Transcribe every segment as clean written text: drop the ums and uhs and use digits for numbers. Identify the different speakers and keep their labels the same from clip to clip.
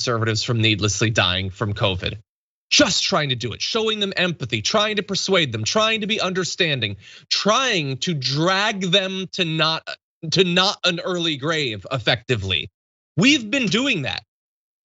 Speaker 1: conservatives from needlessly dying from COVID. Just trying to do it, showing them empathy, trying to persuade them, trying to be understanding, trying to drag them to not an early grave effectively. We've been doing that.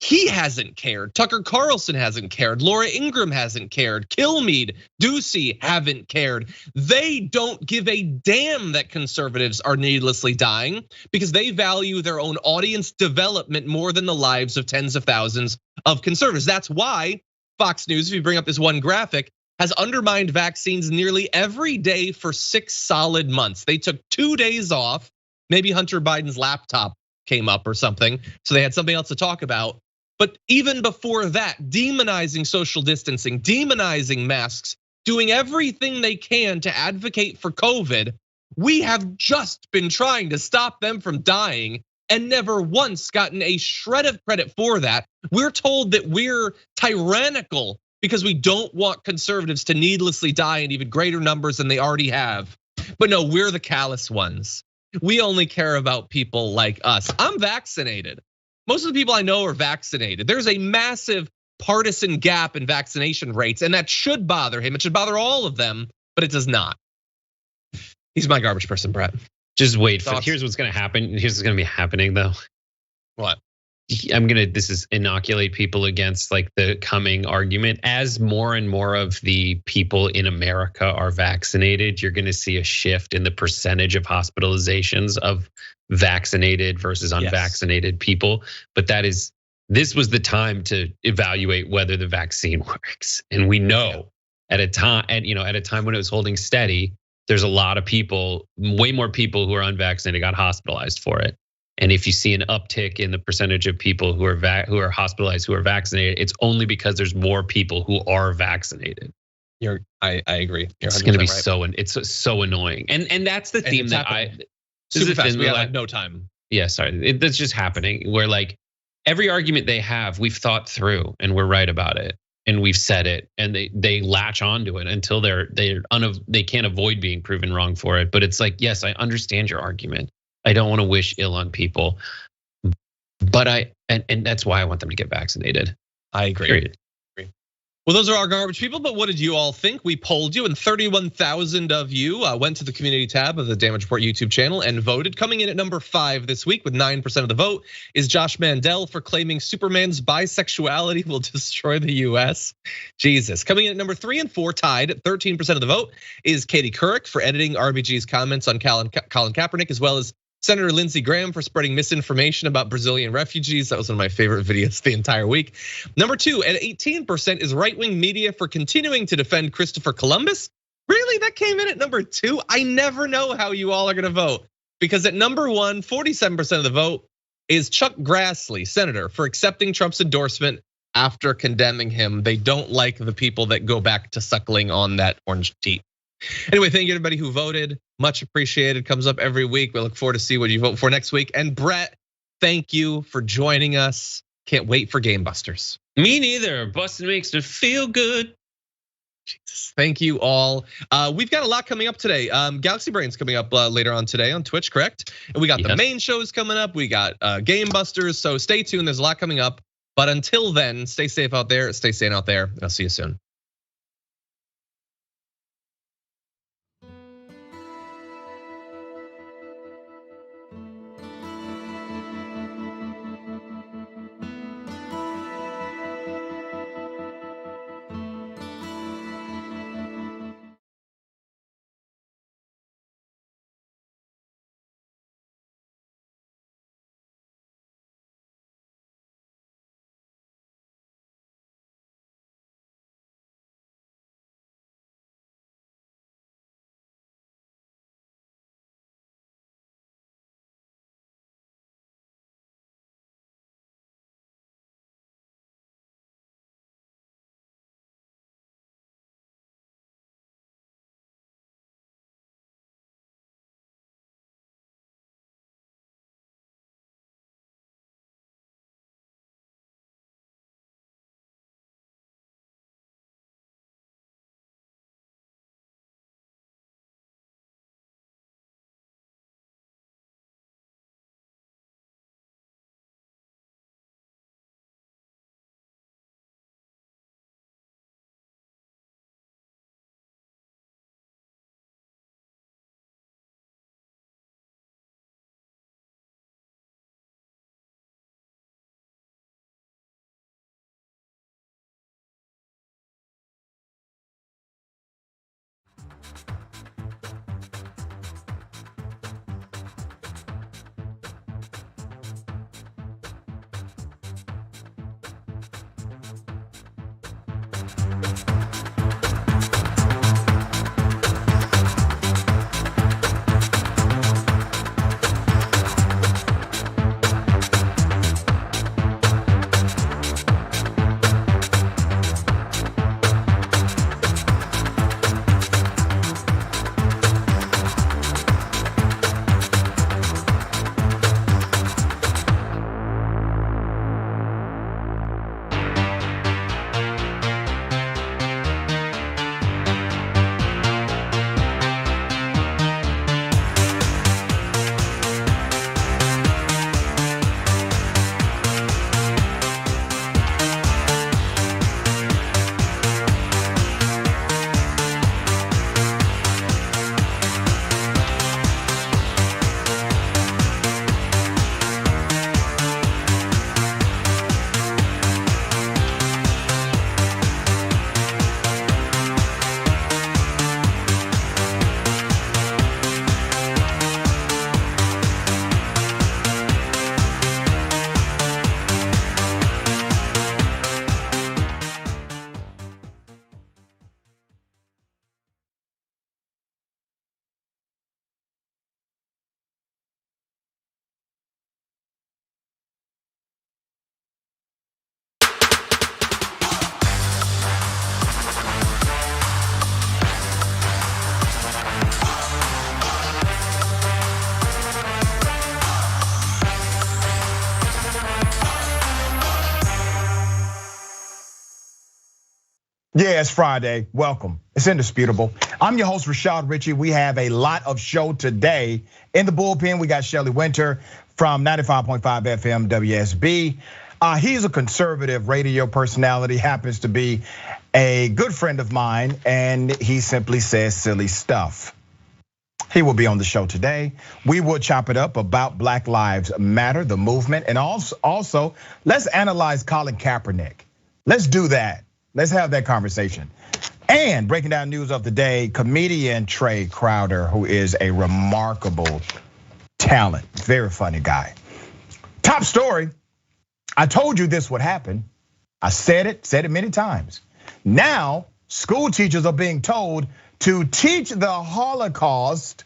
Speaker 1: He hasn't cared. Tucker Carlson hasn't cared. Laura Ingraham hasn't cared. Kilmeade, Ducey haven't cared. They don't give a damn that conservatives are needlessly dying because they value their own audience development more than the lives of tens of thousands of conservatives. That's why Fox News, if you bring up this one graphic, has undermined vaccines nearly every day for 6 solid months. They took 2 days off. Maybe Hunter Biden's laptop came up or something, so they had something else to talk about. But even before that, demonizing social distancing, demonizing masks, doing everything they can to advocate for COVID, we have just been trying to stop them from dying and never once gotten a shred of credit for that. We're told that we're tyrannical because we don't want conservatives to needlessly die in even greater numbers than they already have. But no, we're the callous ones. We only care about people like us. I'm vaccinated. Most of the people I know are vaccinated. There's a massive partisan gap in vaccination rates, and that should bother him. It should bother all of them, but it does not. He's my garbage person, Brett.
Speaker 2: Just wait. Here's what's gonna happen. Here's what's gonna be happening though.
Speaker 1: What?
Speaker 2: This is inoculate people against like the coming argument. As more and more of the people in America are vaccinated, you're gonna see a shift in the percentage of hospitalizations of vaccinated versus unvaccinated people. But this was the time to evaluate whether the vaccine works. And we know at a time when it was holding steady, there's a lot of people, way more people who are unvaccinated got hospitalized for it. And if you see an uptick in the percentage of people who are hospitalized who are vaccinated, it's only because there's more people who are vaccinated.
Speaker 1: I agree.
Speaker 2: It's going to be it's so annoying. And that's the theme that
Speaker 1: super fast. We have no time.
Speaker 2: Yeah, sorry. That's just happening where like every argument they have, we've thought through and we're right about it. And we've said it, and they latch onto it until they can't avoid being proven wrong for it. But it's like, yes, I understand your argument. I don't want to wish ill on people, but and that's why I want them to get vaccinated.
Speaker 1: I agree.
Speaker 2: Period.
Speaker 1: Well, those are our garbage people, but what did you all think? We polled you, and 31,000 of you went to the community tab of the Damage Report YouTube channel and voted. Coming in at number 5 this week with 9% of the vote is Josh Mandel for claiming Superman's bisexuality will destroy the US. Jesus. Coming in at number 3 and 4, tied at 13% of the vote, is Katie Couric for editing RBG's comments on Colin Kaepernick, as well as Senator Lindsey Graham for spreading misinformation about Brazilian refugees. That was one of my favorite videos the entire week. Number 2 at 18% is right-wing media for continuing to defend Christopher Columbus. Really, that came in at number 2? I never know how you all are gonna vote, because at number 1, 47% of the vote is Chuck Grassley, senator, for accepting Trump's endorsement after condemning him. They don't like the people that go back to suckling on that orange tea. Anyway, thank you everybody who voted. Much appreciated. Comes up every week. We look forward to see what you vote for next week. And Brett, thank you for joining us. Can't wait for Game Busters.
Speaker 2: Me neither. Busting makes me feel good.
Speaker 1: Jesus, thank you all. We've got a lot coming up today. Galaxy Brain's coming up later on today on Twitch, correct? And we got the main shows coming up. We got Game Busters. So stay tuned. There's a lot coming up. But until then, stay safe out there. Stay sane out there. And I'll see you soon.
Speaker 3: Yeah, it's Friday. Welcome. It's indisputable. I'm your host, Rashad Ritchie. We have a lot of show today. In the bullpen, we got Shelley Wynter from 95.5 FM WSB. He's a conservative radio personality, happens to be a good friend of mine, and he simply says silly stuff. He will be on the show today. We will chop it up about Black Lives Matter, the movement, and also let's analyze Colin Kaepernick. Let's do that. Let's have that conversation. And breaking down news of the day, comedian Trae Crowder, who is a remarkable talent, very funny guy. Top story, I told you this would happen. I said it many times. Now, school teachers are being told to teach the Holocaust,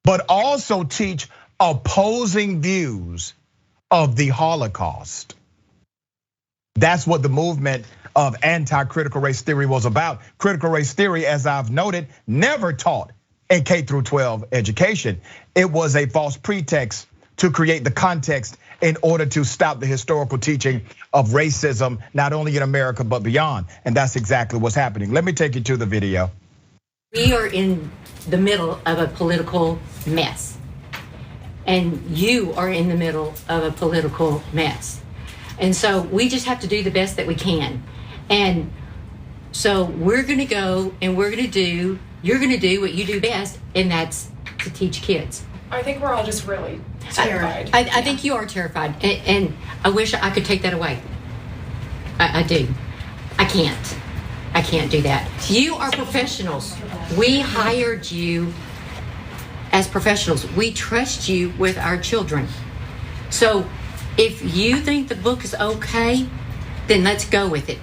Speaker 3: but also teach opposing views of the Holocaust. That's what the movement of anti-critical race theory was about. Critical race theory, as I've noted, never taught in K through 12 education. It was a false pretext to create the context in order to stop the historical teaching of racism, not only in America, but beyond. And that's exactly what's happening. Let me take you to the video.
Speaker 4: We are in the middle of a political mess. And you are in the middle of a political mess. And so we just have to do the best that we can. And so we're gonna go and you're gonna do what you do best, and that's to teach kids.
Speaker 5: I think we're all just really terrified.
Speaker 4: I think you are terrified, and I wish I could take that away. I do. I can't do that. You are professionals. We hired you as professionals. We trust you with our children. So if you think the book is okay, then let's go with it.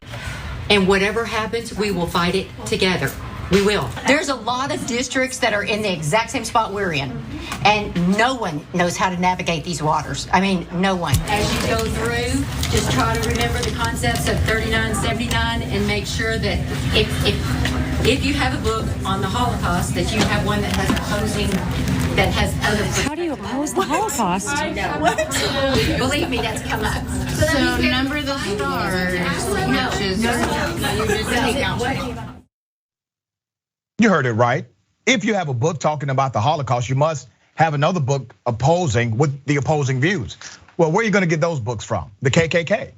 Speaker 4: And whatever happens, we will fight it together. We will.
Speaker 6: There's a lot of districts that are in the exact same spot we're in, and no one knows how to navigate these waters. I mean, no one.
Speaker 4: As you go through, just try to remember the concepts of 3979 and make sure that if you have a book on the Holocaust, that you have one that has opposing, that has other.
Speaker 7: How do you oppose the Holocaust?
Speaker 4: What? Believe me, that's come up.
Speaker 7: So number the stars, which is
Speaker 3: You heard it right. If you have a book talking about the Holocaust, you must have another book opposing with the opposing views. Well, where are you gonna get those books from? The KKK.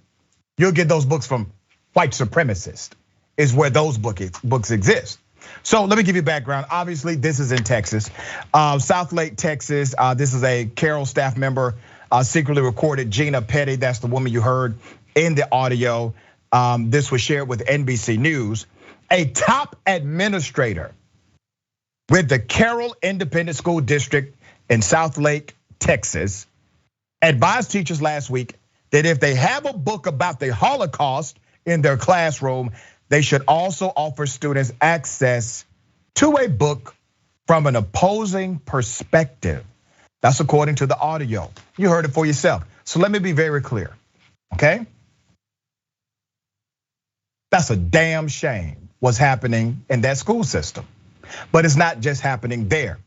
Speaker 3: You'll get those books from white supremacists, is where those books exist. So let me give you background. Obviously, this is in Texas, South Lake, Texas. This is a Carroll staff member secretly recorded. Gina Petty, that's the woman you heard in the audio. This was shared with NBC News. A top administrator with the Carroll Independent School District in South Lake, Texas, advised teachers last week that if they have a book about the Holocaust in their classroom, they should also offer students access to a book from an opposing perspective. That's according to the audio. You heard it for yourself. So let me be very clear, okay? That's a damn shame what's happening in that school system. But it's not just happening there.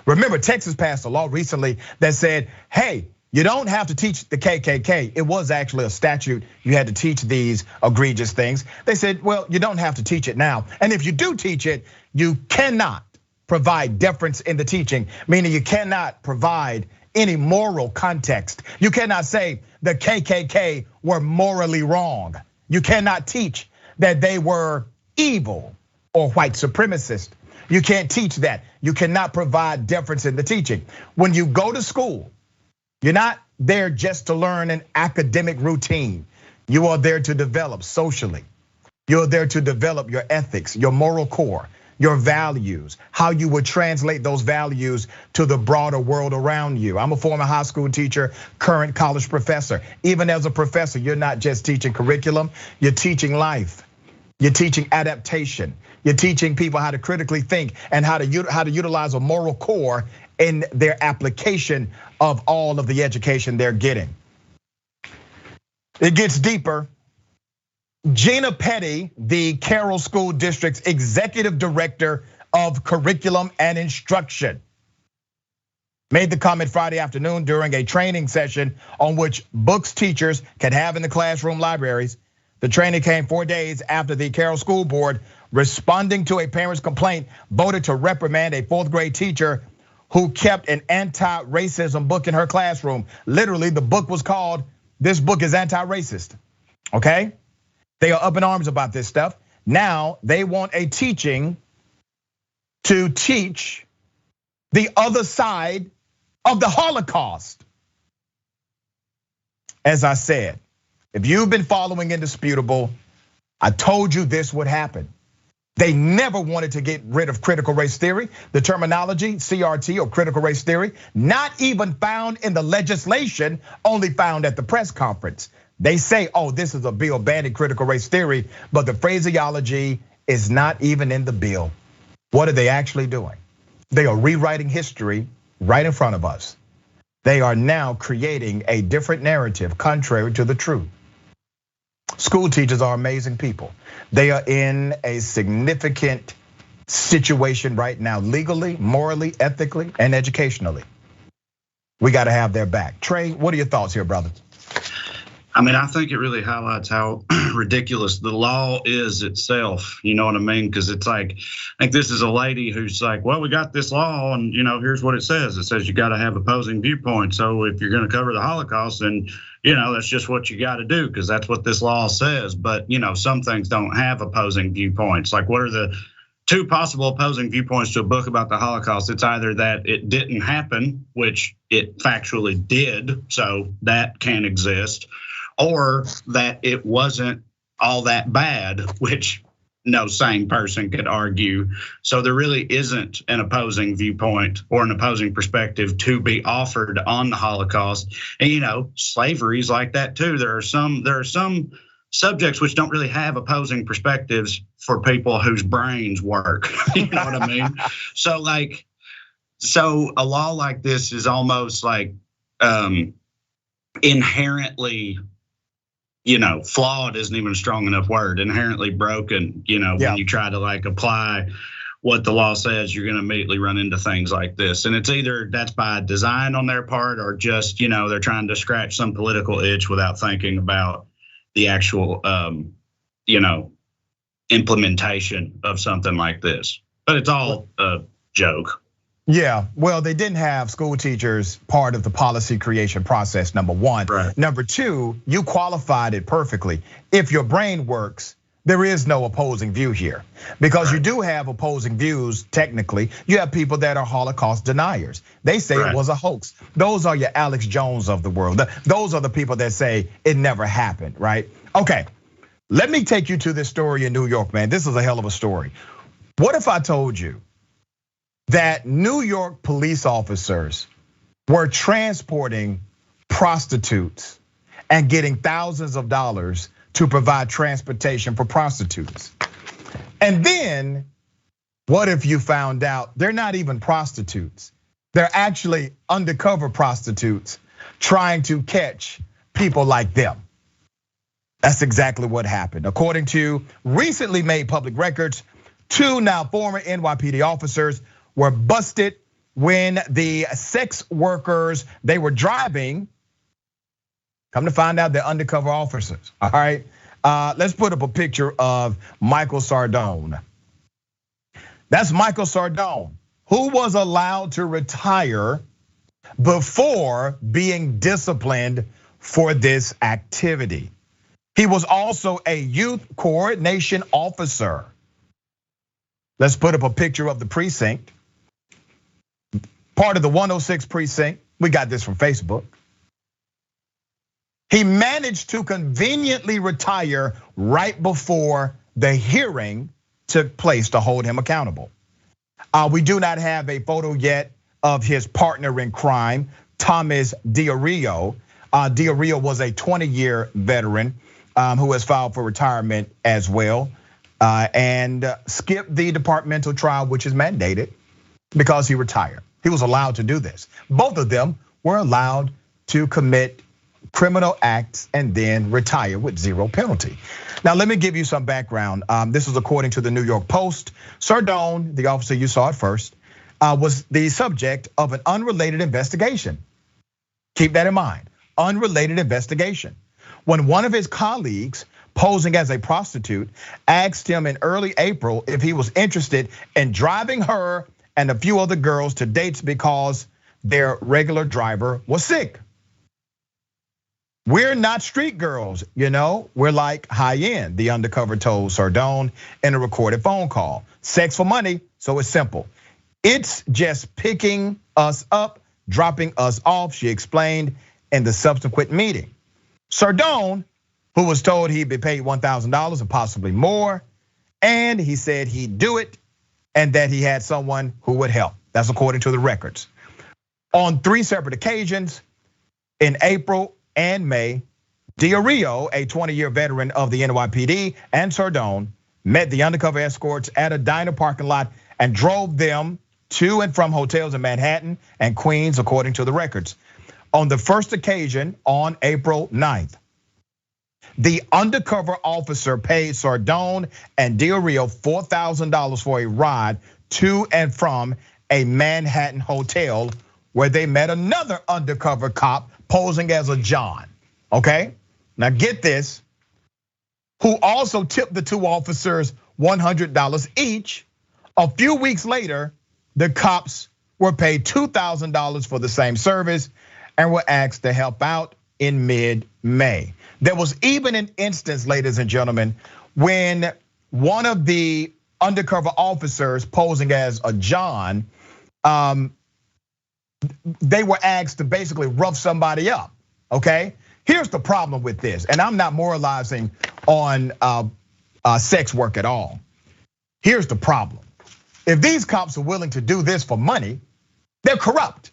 Speaker 3: Remember, Texas passed a law recently that said, hey, you don't have to teach the KKK. It was actually a statute. You had to teach these egregious things. They said, well, you don't have to teach it now. And if you do teach it, you cannot provide deference in the teaching, meaning you cannot provide any moral context. You cannot say the KKK were morally wrong. You cannot teach that they were evil or white supremacist. You can't teach that. You cannot provide deference in the teaching. When you go to school, you're not there just to learn an academic routine. You are there to develop socially. You're there to develop your ethics, your moral core, your values, how you would translate those values to the broader world around you. I'm a former high school teacher, current college professor. Even as a professor, you're not just teaching curriculum, you're teaching life. You're teaching adaptation. You're teaching people how to critically think and how to utilize a moral core in their application of all of the education they're getting. It gets deeper. Gina Petty, the Carroll School District's executive director of curriculum and instruction, made the comment Friday afternoon during a training session on which books teachers can have in the classroom libraries. The training came 4 days after the Carroll School Board, responding to a parent's complaint, voted to reprimand a 4th grade teacher who kept an anti-racism book in her classroom. Literally, the book was called, "This Book is Anti-Racist," okay? They are up in arms about this stuff. Now they want a teaching to teach the other side of the Holocaust. As I said, if you've been following Indisputable, I told you this would happen. They never wanted to get rid of critical race theory. The terminology, CRT or critical race theory, not even found in the legislation, only found at the press conference. They say, oh, this is a bill banning critical race theory, but the phraseology is not even in the bill. What are they actually doing? They are rewriting history right in front of us. They are now creating a different narrative contrary to the truth. School teachers are amazing people. They are in a significant situation right now, legally, morally, ethically, and educationally. We got to have their back. Trae, what are your thoughts here, brother?
Speaker 8: I mean, I think it really highlights how ridiculous the law is itself. You know what I mean? Because it's like, I think this is a lady who's like, well, we got this law and here's what it says. It says you got to have opposing viewpoints. So if you're going to cover the Holocaust, then, that's just what you got to do because that's what this law says. But, some things don't have opposing viewpoints. Like what are the 2 possible opposing viewpoints to a book about the Holocaust? It's either that it didn't happen, which it factually did, so that can't exist, or that it wasn't all that bad, which no sane person could argue. So there really isn't an opposing viewpoint or an opposing perspective to be offered on the Holocaust. And slavery is like that too. There are some subjects which don't really have opposing perspectives for people whose brains work. You know what I mean? So a law like this is almost like inherently, flawed isn't even a strong enough word, inherently broken, when you try to apply what the law says, you're gonna immediately run into things like this. And it's either that's by design on their part or just, they're trying to scratch some political itch without thinking about the actual, implementation of something like this. But it's all a joke.
Speaker 3: Yeah, well, they didn't have school teachers part of the policy creation process, number one.
Speaker 8: Right.
Speaker 3: Number two, you qualified it perfectly. If your brain works, there is no opposing view here. Because you do have opposing views, technically. You have people that are Holocaust deniers. They say it was a hoax. Those are your Alex Jones of the world. Those are the people that say it never happened, right? Okay, let me take you to this story in New York, man. This is a hell of a story. What if I told you that New York police officers were transporting prostitutes and getting thousands of dollars to provide transportation for prostitutes. And then, what if you found out they're not even prostitutes? They're actually undercover prostitutes trying to catch people like them. That's exactly what happened. According to recently made public records, 2 now former NYPD officers were busted when the sex workers they were driving, come to find out they're undercover officers, all right? Let's put up a picture of Michael Sardone. That's Michael Sardone, who was allowed to retire before being disciplined for this activity. He was also a youth coordination officer. Let's put up a picture of the precinct. Part of the 106 precinct. We got this from Facebook. He managed to conveniently retire right before the hearing took place to hold him accountable. We do not have a photo yet of his partner in crime, Thomas Diorio. Diorio was a 20-year veteran who has filed for retirement as well, and skipped the departmental trial, which is mandated because he retired. He was allowed to do this. Both of them were allowed to commit criminal acts and then retire with zero penalty. Now, let me give you some background. This is according to the New York Post. Sardone, the officer you saw at first, was the subject of an unrelated investigation. Keep that in mind, unrelated investigation. When one of his colleagues, posing as a prostitute, asked him in early April if he was interested in driving her and a few other girls to dates because their regular driver was sick. We're not street girls, we're like high end, the undercover told Sardone in a recorded phone call. Sex for money, so it's simple. It's just picking us up, dropping us off, she explained in the subsequent meeting. Sardone, who was told he'd be paid $1,000 or possibly more, and he said he'd do it and that he had someone who would help. That's according to the records. On 3 separate occasions, in April and May, Diorio, a 20-year veteran of the NYPD, and Sardone met the undercover escorts at a diner parking lot and drove them to and from hotels in Manhattan and Queens, according to the records. On the first occasion, on April 9th, the undercover officer paid Sardone and Diorio $4,000 for a ride to and from a Manhattan hotel where they met another undercover cop posing as a John, okay? Now get this, who also tipped the 2 officers $100 each. A few weeks later, the cops were paid $2,000 for the same service and were asked to help out in mid-May. There was even an instance, ladies and gentlemen, when one of the undercover officers posing as a John, they were asked to basically rough somebody up, okay? Here's the problem with this, and I'm not moralizing on sex work at all. Here's the problem. If these cops are willing to do this for money, they're corrupt.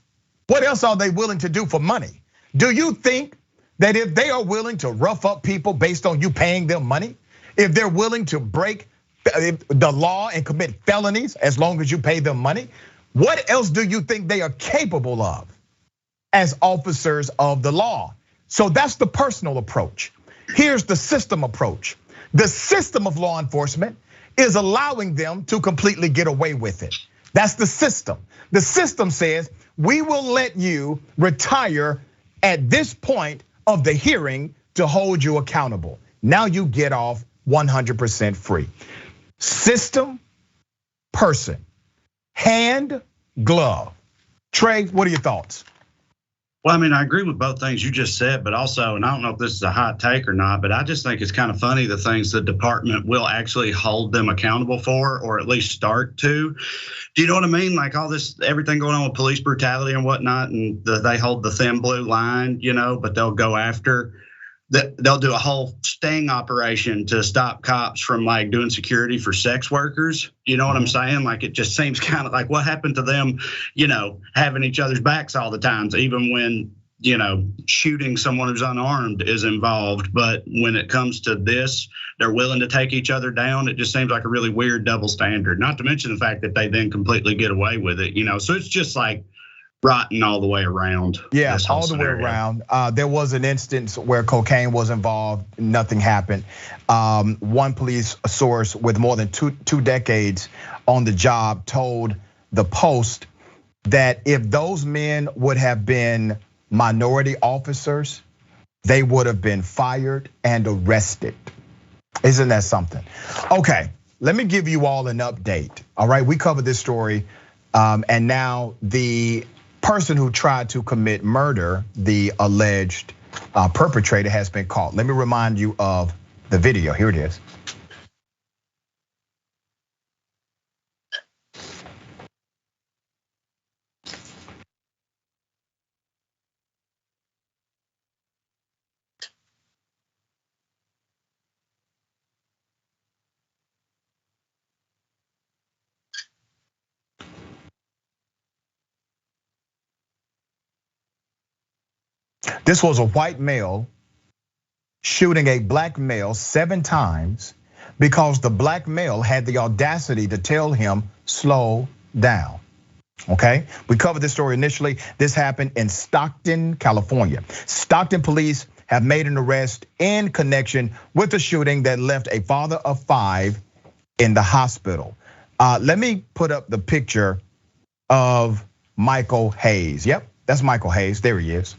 Speaker 3: What else are they willing to do for money? Do you think that if they are willing to rough up people based on you paying them money, if they're willing to break the law and commit felonies as long as you pay them money, what else do you think they are capable of as officers of the law? So that's the personal approach. Here's the system approach. The system of law enforcement is allowing them to completely get away with it. That's the system. The system says, we will let you retire at this point of the hearing to hold you accountable. Now you get off 100% free. System, person, hand, glove. Trae, what are your thoughts?
Speaker 8: Well, I mean, I agree with both things you just said, but also, and I don't know if this is a hot take or not, but I just think it's kind of funny the things the department will actually hold them accountable for, or at least start to. Do you know what I mean? Like all this, everything going on with police brutality and whatnot, and they hold the thin blue line, but they'll go after. They'll do a whole sting operation to stop cops from like doing security for sex workers. You know what I'm saying? Like it just seems kind of like what happened to them, having each other's backs all the times, even when shooting someone who's unarmed is involved. But when it comes to this, they're willing to take each other down. It just seems like a really weird double standard, not to mention the fact that they then completely get away with it, So it's just like rotten all the way around.
Speaker 3: Yeah, all the way around. There was an instance where cocaine was involved, nothing happened. One police source with more than two decades on the job told the Post that if those men would have been minority officers, they would have been fired and arrested. Isn't that something? Okay, let me give you all an update. All right, we covered this story, and now the person who tried to commit murder, the alleged perpetrator, has been caught. Let me remind you of the video. Here it is. This was a white male shooting a black male 7 times because the black male had the audacity to tell him, slow down. Okay, we covered this story initially. This happened in Stockton, California. Stockton police have made an arrest in connection with the shooting that left a father of 5 in the hospital. Let me put up the picture of Michael Hayes. Yep, that's Michael Hayes, there he is.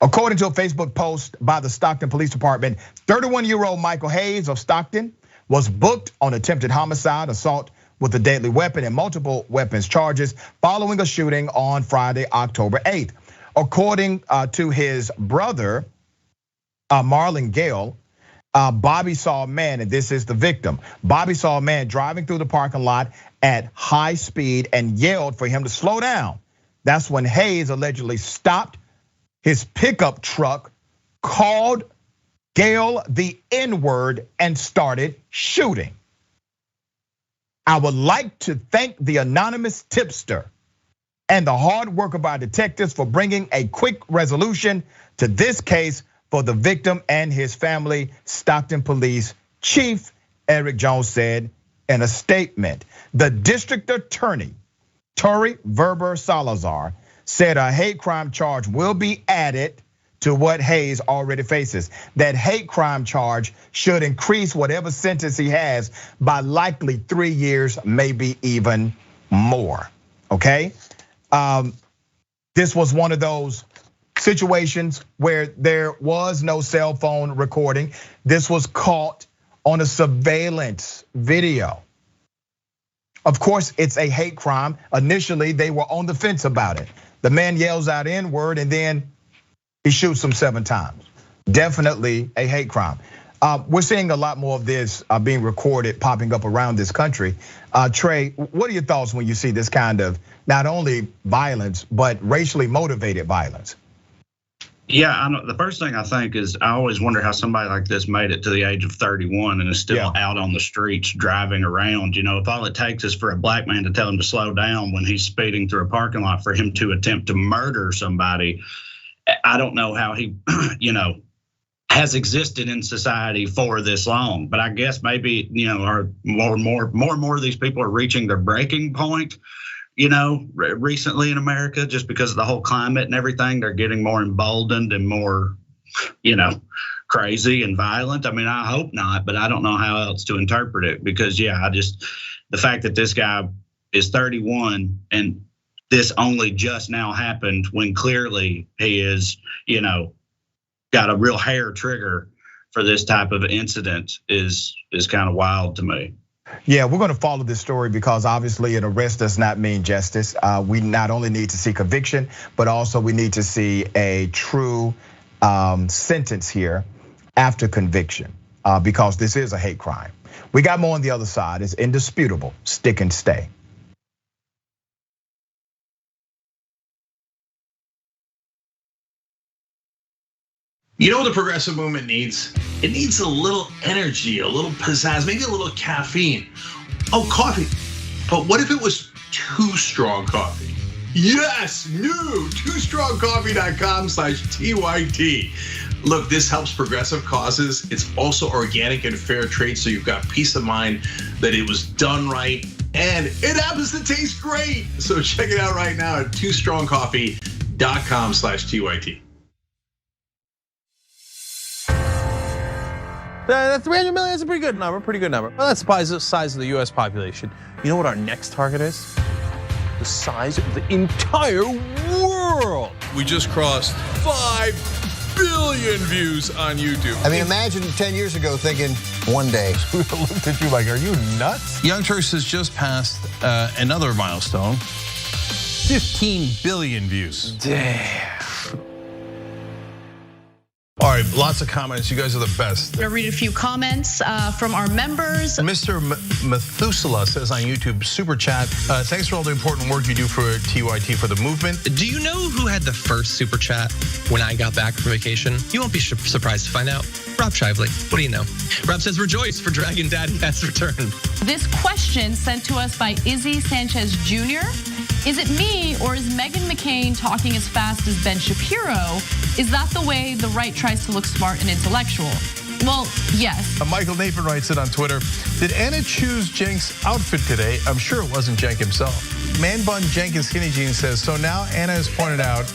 Speaker 3: According to a Facebook post by the Stockton Police Department, 31-year-old Michael Hayes of Stockton was booked on attempted homicide, assault with a deadly weapon, and multiple weapons charges following a shooting on Friday, October 8th. According to his brother, Marlon Gayle, Bobby saw a man, and this is the victim. Bobby saw a man driving through the parking lot at high speed and yelled for him to slow down. That's when Hayes allegedly stopped his pickup truck, called Gayle the N-word, and started shooting. I would like to thank the anonymous tipster and the hard work of our detectives for bringing a quick resolution to this case for the victim and his family, Stockton Police Chief Eric Jones said in a statement. The district attorney, Torrey Verber Salazar, said a hate crime charge will be added to what Hayes already faces. That hate crime charge should increase whatever sentence he has by likely 3 years, maybe even more, okay? This was one of those situations where there was no cell phone recording. This was caught on a surveillance video. Of course, it's a hate crime. Initially, they were on the fence about it. The man yells out N-word and then he shoots him 7 times. Definitely a hate crime. We're seeing a lot more of this being recorded, popping up around this country. Trae, what are your thoughts when you see this kind of not only violence, but racially motivated violence?
Speaker 8: Yeah, I know. The first thing I think is I always wonder how somebody like this made it to the age of 31 and is still out on the streets driving around. If all it takes is for a black man to tell him to slow down when he's speeding through a parking lot for him to attempt to murder somebody, I don't know how he, has existed in society for this long. But I guess maybe, are more of these people are reaching their breaking point. Recently in America, just because of the whole climate and everything, they're getting more emboldened and more, crazy and violent. I mean, I hope not, but I don't know how else to interpret it because, the fact that this guy is 31 and this only just now happened when clearly he is, got a real hair trigger for this type of incident is kind of wild to me.
Speaker 3: Yeah, we're going to follow this story because obviously an arrest does not mean justice. We not only need to see conviction, but also we need to see a true sentence here after conviction because this is a hate crime. We got more on the other side. It's indisputable. Stick and stay.
Speaker 9: You know what the progressive movement needs? It needs a little energy, a little pizzazz, maybe a little caffeine. Oh, coffee. But what if it was too strong coffee? Yes, new twostrongcoffee.com/TYT. Look, this helps progressive causes. It's also organic and fair trade, so you've got peace of mind that it was done right, and it happens to taste great. So check it out right now at twostrongcoffee.com/TYT.
Speaker 10: That 300 million is a pretty good number, Well, that's the size of the US population. You know what our next target is? The size of the entire world.
Speaker 11: We just crossed 5 billion views on YouTube.
Speaker 12: I mean, imagine 10 years ago thinking one day.
Speaker 3: We looked at you like, are you nuts?
Speaker 10: Young Turks has just passed another milestone. 15 billion views.
Speaker 11: Damn. All right, lots of comments. You guys are the best.
Speaker 7: I'm gonna read a few comments from our members.
Speaker 11: Mr. Methuselah says on YouTube, super chat, thanks for all the important work you do for TYT for the movement.
Speaker 1: Do you know who had the first super chat when I got back from vacation? You won't be surprised to find out. Rob Shively. What do you know? Rob says, rejoice, for Dragon Daddy has returned.
Speaker 7: This question sent to us by Izzy Sanchez Jr. Is it me, or is Meghan McCain talking as fast as Ben Shapiro? Is that the way the right tries to look smart and intellectual? Well, yes.
Speaker 11: Michael Nathan writes it on Twitter. Did Anna choose Cenk's outfit today? I'm sure it wasn't Cenk himself. Man Bun Jenkins Skinny Jeans says, so now Anna has pointed out,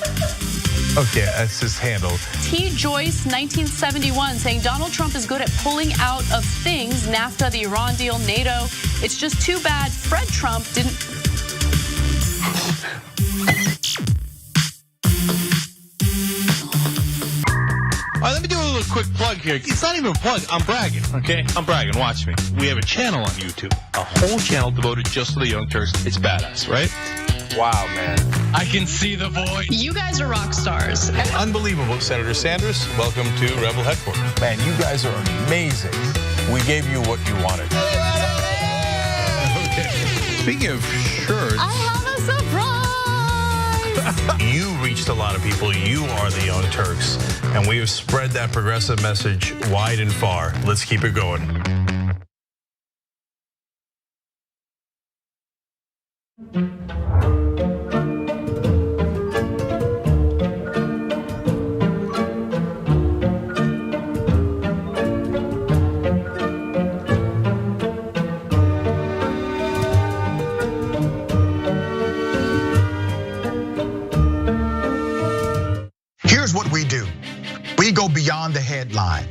Speaker 11: okay, that's his handle.
Speaker 7: T. Joyce, 1971, saying Donald Trump is good at pulling out of things, NAFTA, the Iran deal, NATO. It's just too bad Fred Trump didn't.
Speaker 10: All right, let me do a little quick plug here. It's not even a plug, I'm bragging, okay? I'm bragging, watch me. We have a channel on YouTube, a whole channel devoted just to the Young Turks. It's badass, right? Wow, man.
Speaker 1: I can see the void.
Speaker 7: You guys are rock stars.
Speaker 11: Unbelievable. Senator Sanders, welcome to Rebel Headquarters.
Speaker 3: Man, you guys are amazing. We gave you what you wanted.
Speaker 11: Okay. Speaking of shirts.
Speaker 7: I have a surprise.
Speaker 11: You reached a lot of people. You are the Young Turks. And we have spread that progressive message wide and far. Let's keep it going.
Speaker 3: Here's what we do. We go beyond the headline.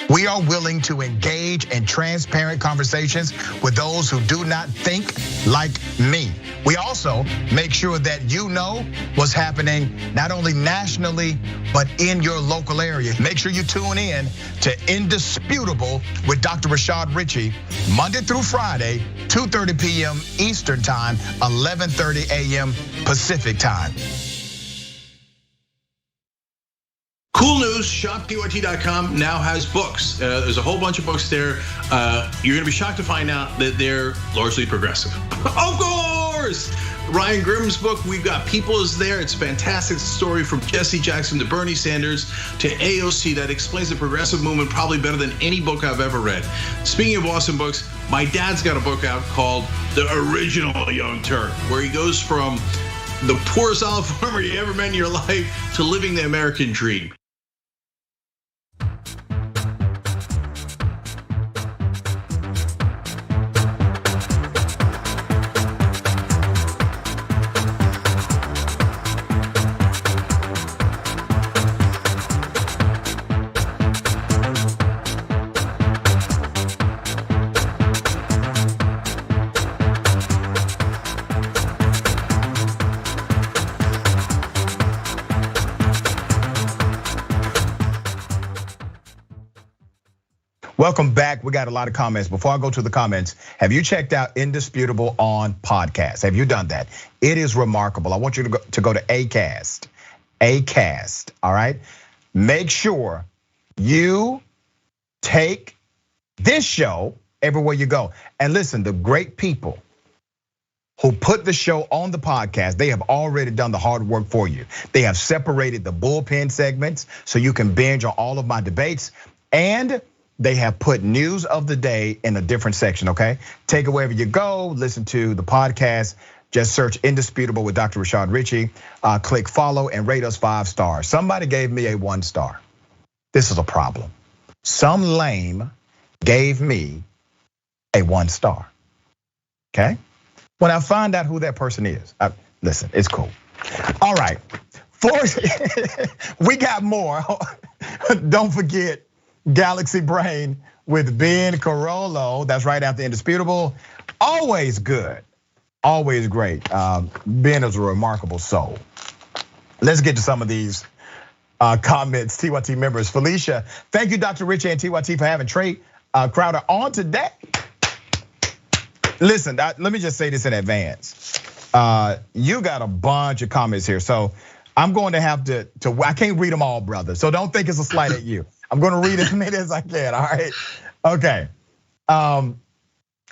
Speaker 3: We are willing to engage in transparent conversations with those who do not think like me. We also make sure that you know what's happening not only nationally, but in your local area. Make sure you tune in to Indisputable with Dr. Rashad Ritchie, Monday through Friday, 2:30 p.m. Eastern Time, 11:30 a.m. Pacific Time.
Speaker 9: Cool news, shoptyt.com now has books. There's a whole bunch of books there. You're gonna be shocked to find out that they're largely progressive. Of course! Ryan Grimm's book, We've Got People, is there. It's a fantastic story from Jesse Jackson to Bernie Sanders to AOC that explains the progressive movement probably better than any book I've ever read. Speaking of awesome books, my dad's got a book out called The Original Young Turk, where he goes from the poorest olive farmer you ever met in your life to living the American dream.
Speaker 3: Welcome back. We got a lot of comments. Before I go to the comments, have you checked out Indisputable on podcast? Have you done that? It is remarkable. I want you to go to Acast, all right? Make sure you take this show everywhere you go. And listen, the great people who put the show on the podcast, they have already done the hard work for you. They have separated the bullpen segments so you can binge on all of my debates, and they have put news of the day in a different section, okay? Take it wherever you go, listen to the podcast, Just search Indisputable with Dr. Rashad Richey. Click follow and rate us 5 stars. Somebody gave me a 1 star. This is a problem. Some lame gave me a 1 star. Okay? When I find out who that person is, listen, it's cool. All right, we got more. Don't forget Galaxy Brain with Ben Carollo. That's right after Indisputable. Always good, always great. Ben is a remarkable soul. Let's get to some of these comments. TYT members, Felicia, thank you, Dr. Richey and TYT, for having Trae Crowder on today. Listen, let me just say this in advance. You got a bunch of comments here, so I'm going to have to. I can't read them all, brother. So don't think it's a slight at you. I'm going to read as many as I can. All right, okay. I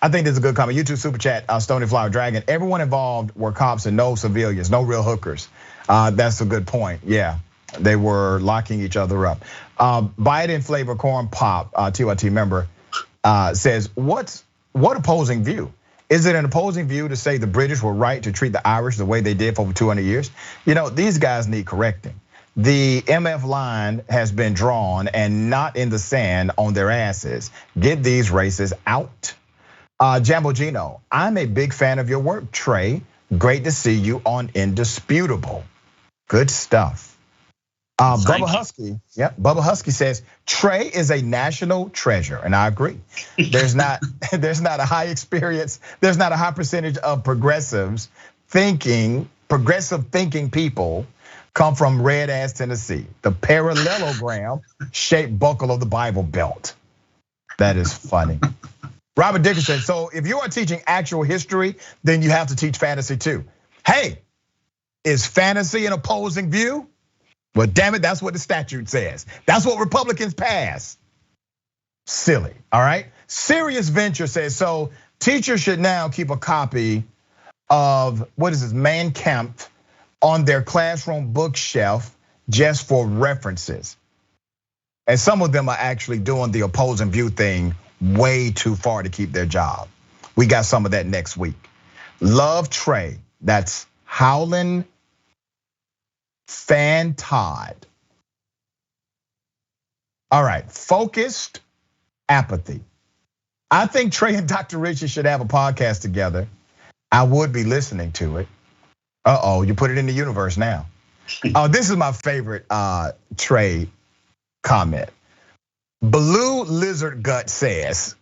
Speaker 3: think this is a good comment. YouTube super chat, Stony Flower Dragon. Everyone involved were cops and no civilians, no real hookers. That's a good point. Yeah, they were locking each other up. Biden flavor corn pop, TYT member, says, what opposing view? Is it an opposing view to say the British were right to treat the Irish the way they did for over 200 years? You know, these guys need correcting. The MF line has been drawn and not in the sand on their asses. Get these races out. Jambo Gino, I'm a big fan of your work, Trae. Great to see you on Indisputable. Good stuff. Bubba Husky, Bubba Husky says Trae is a national treasure, and I agree. There's not a high experience, there's not a high percentage of progressive thinking people come from red ass Tennessee, the parallelogram shaped buckle of the Bible Belt. That is funny. Robert Dickerson, so if you are teaching actual history, then you have to teach fantasy too. Hey, is fantasy an opposing view? Well, damn it, that's what the statute says. That's what Republicans pass. Silly, all right? Serious Venture says, so teachers should now keep a copy of, Mein Kampf on their classroom bookshelf just for references. And some of them are actually doing the opposing view thing way too far to keep their job. We got some of that next week. Love Trae, that's Howlin' Fan Todd. All right, focused apathy. I think Trae and Dr. Richey should have a podcast together. I would be listening to it. You put it in the universe now. This is my favorite Trae comment. Blue Lizard Gut says,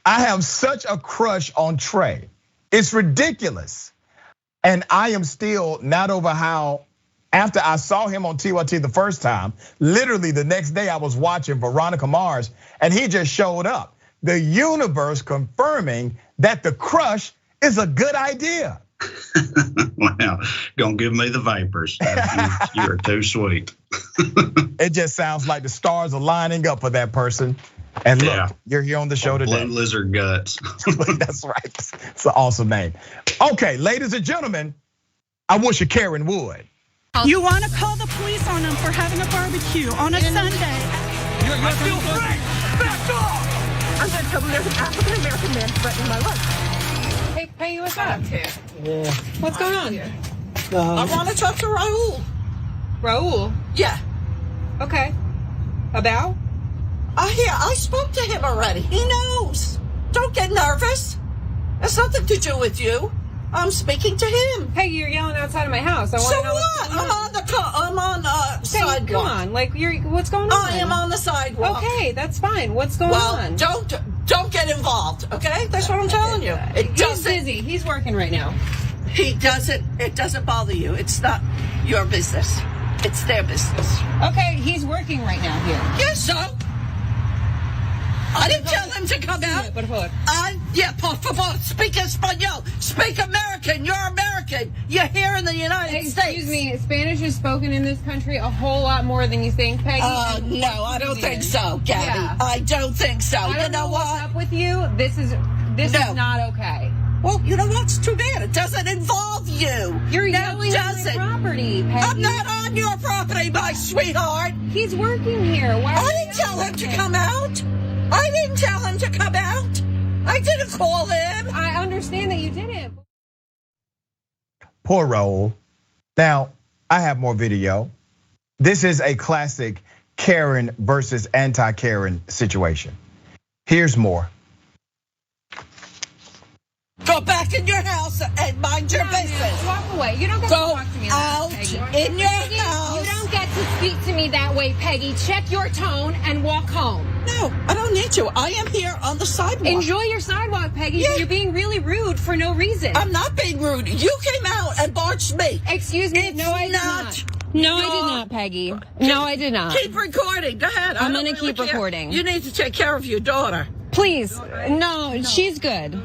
Speaker 3: I have such a crush on Trae. It's ridiculous. And I am still not over how, after I saw him on TYT the first time, literally the next day I was watching Veronica Mars and he just showed up. The universe confirming that the crush is a good idea.
Speaker 8: Wow, gonna give me the vapors. You're too sweet.
Speaker 3: It just sounds like the stars are lining up for that person. And look, you're here on the show today.
Speaker 8: Blue Lizard Guts.
Speaker 3: That's right, it's an awesome name. Okay, ladies and gentlemen, I wish a Karen would.
Speaker 13: You wanna call the police on them for having a barbecue on a Sunday.
Speaker 14: I feel free, back off! I'm gonna tell them there's an African-American man threatening my life.
Speaker 15: Hey, what's up?
Speaker 14: Yeah.
Speaker 15: What's going on?
Speaker 14: I want to talk to Raul.
Speaker 15: Raul?
Speaker 14: Yeah.
Speaker 15: Okay. About?
Speaker 14: Yeah, I spoke to him already. He knows. Don't get nervous. It's nothing to do with you. I'm speaking to him.
Speaker 15: Hey, you're yelling outside of my house. I want
Speaker 14: so
Speaker 15: to know
Speaker 14: what? I'm on the sidewalk.
Speaker 15: Come on, what's going on?
Speaker 14: I am on the sidewalk.
Speaker 15: Okay, that's fine. What's going on?
Speaker 14: Don't get involved, okay? That's what I'm telling you.
Speaker 15: He's busy. He's working right now.
Speaker 14: It doesn't bother you. It's not your business. It's their business.
Speaker 15: Okay, he's working right now here.
Speaker 14: Yes, so? I didn't tell him to come out.
Speaker 15: Por favor.
Speaker 14: Por favor, speak Espanol. Speak American. You're American. You're here in the United States.
Speaker 15: Excuse me, Spanish is spoken in this country a whole lot more than you think, Peggy.
Speaker 14: No, I don't think so, Gabby. Yeah. I don't think so.
Speaker 15: You know what? What's up with you? This is not okay.
Speaker 14: Well, you know what's too bad? It doesn't involve you.
Speaker 15: You're yelling on my property, Peggy.
Speaker 14: I'm not on your property, my sweetheart.
Speaker 15: He's working here. Why?
Speaker 14: I didn't tell him to come out. I didn't tell him to come out. I didn't call him.
Speaker 15: I understand that you didn't.
Speaker 3: Poor Raul. Now, I have more video. This is a classic Karen versus anti-Karen situation. Here's more.
Speaker 14: Go back in your house and mind your business.
Speaker 15: Walk away. You don't get to talk to me
Speaker 14: out in your house.
Speaker 15: You don't get to speak to me that way, Peggy. Check your tone and walk home.
Speaker 14: No, I don't need to. I am here on the sidewalk.
Speaker 15: Enjoy your sidewalk, Peggy. Yeah. You're being really rude for no reason.
Speaker 14: I'm not being rude. You came out and barged me.
Speaker 15: Excuse me?
Speaker 14: It's
Speaker 15: no, I did not. No, I did not, Peggy. No, I did not.
Speaker 14: Keep recording. Go ahead.
Speaker 15: I'm going to keep recording.
Speaker 14: You need to take care of your daughter.
Speaker 15: Please. No, she's good.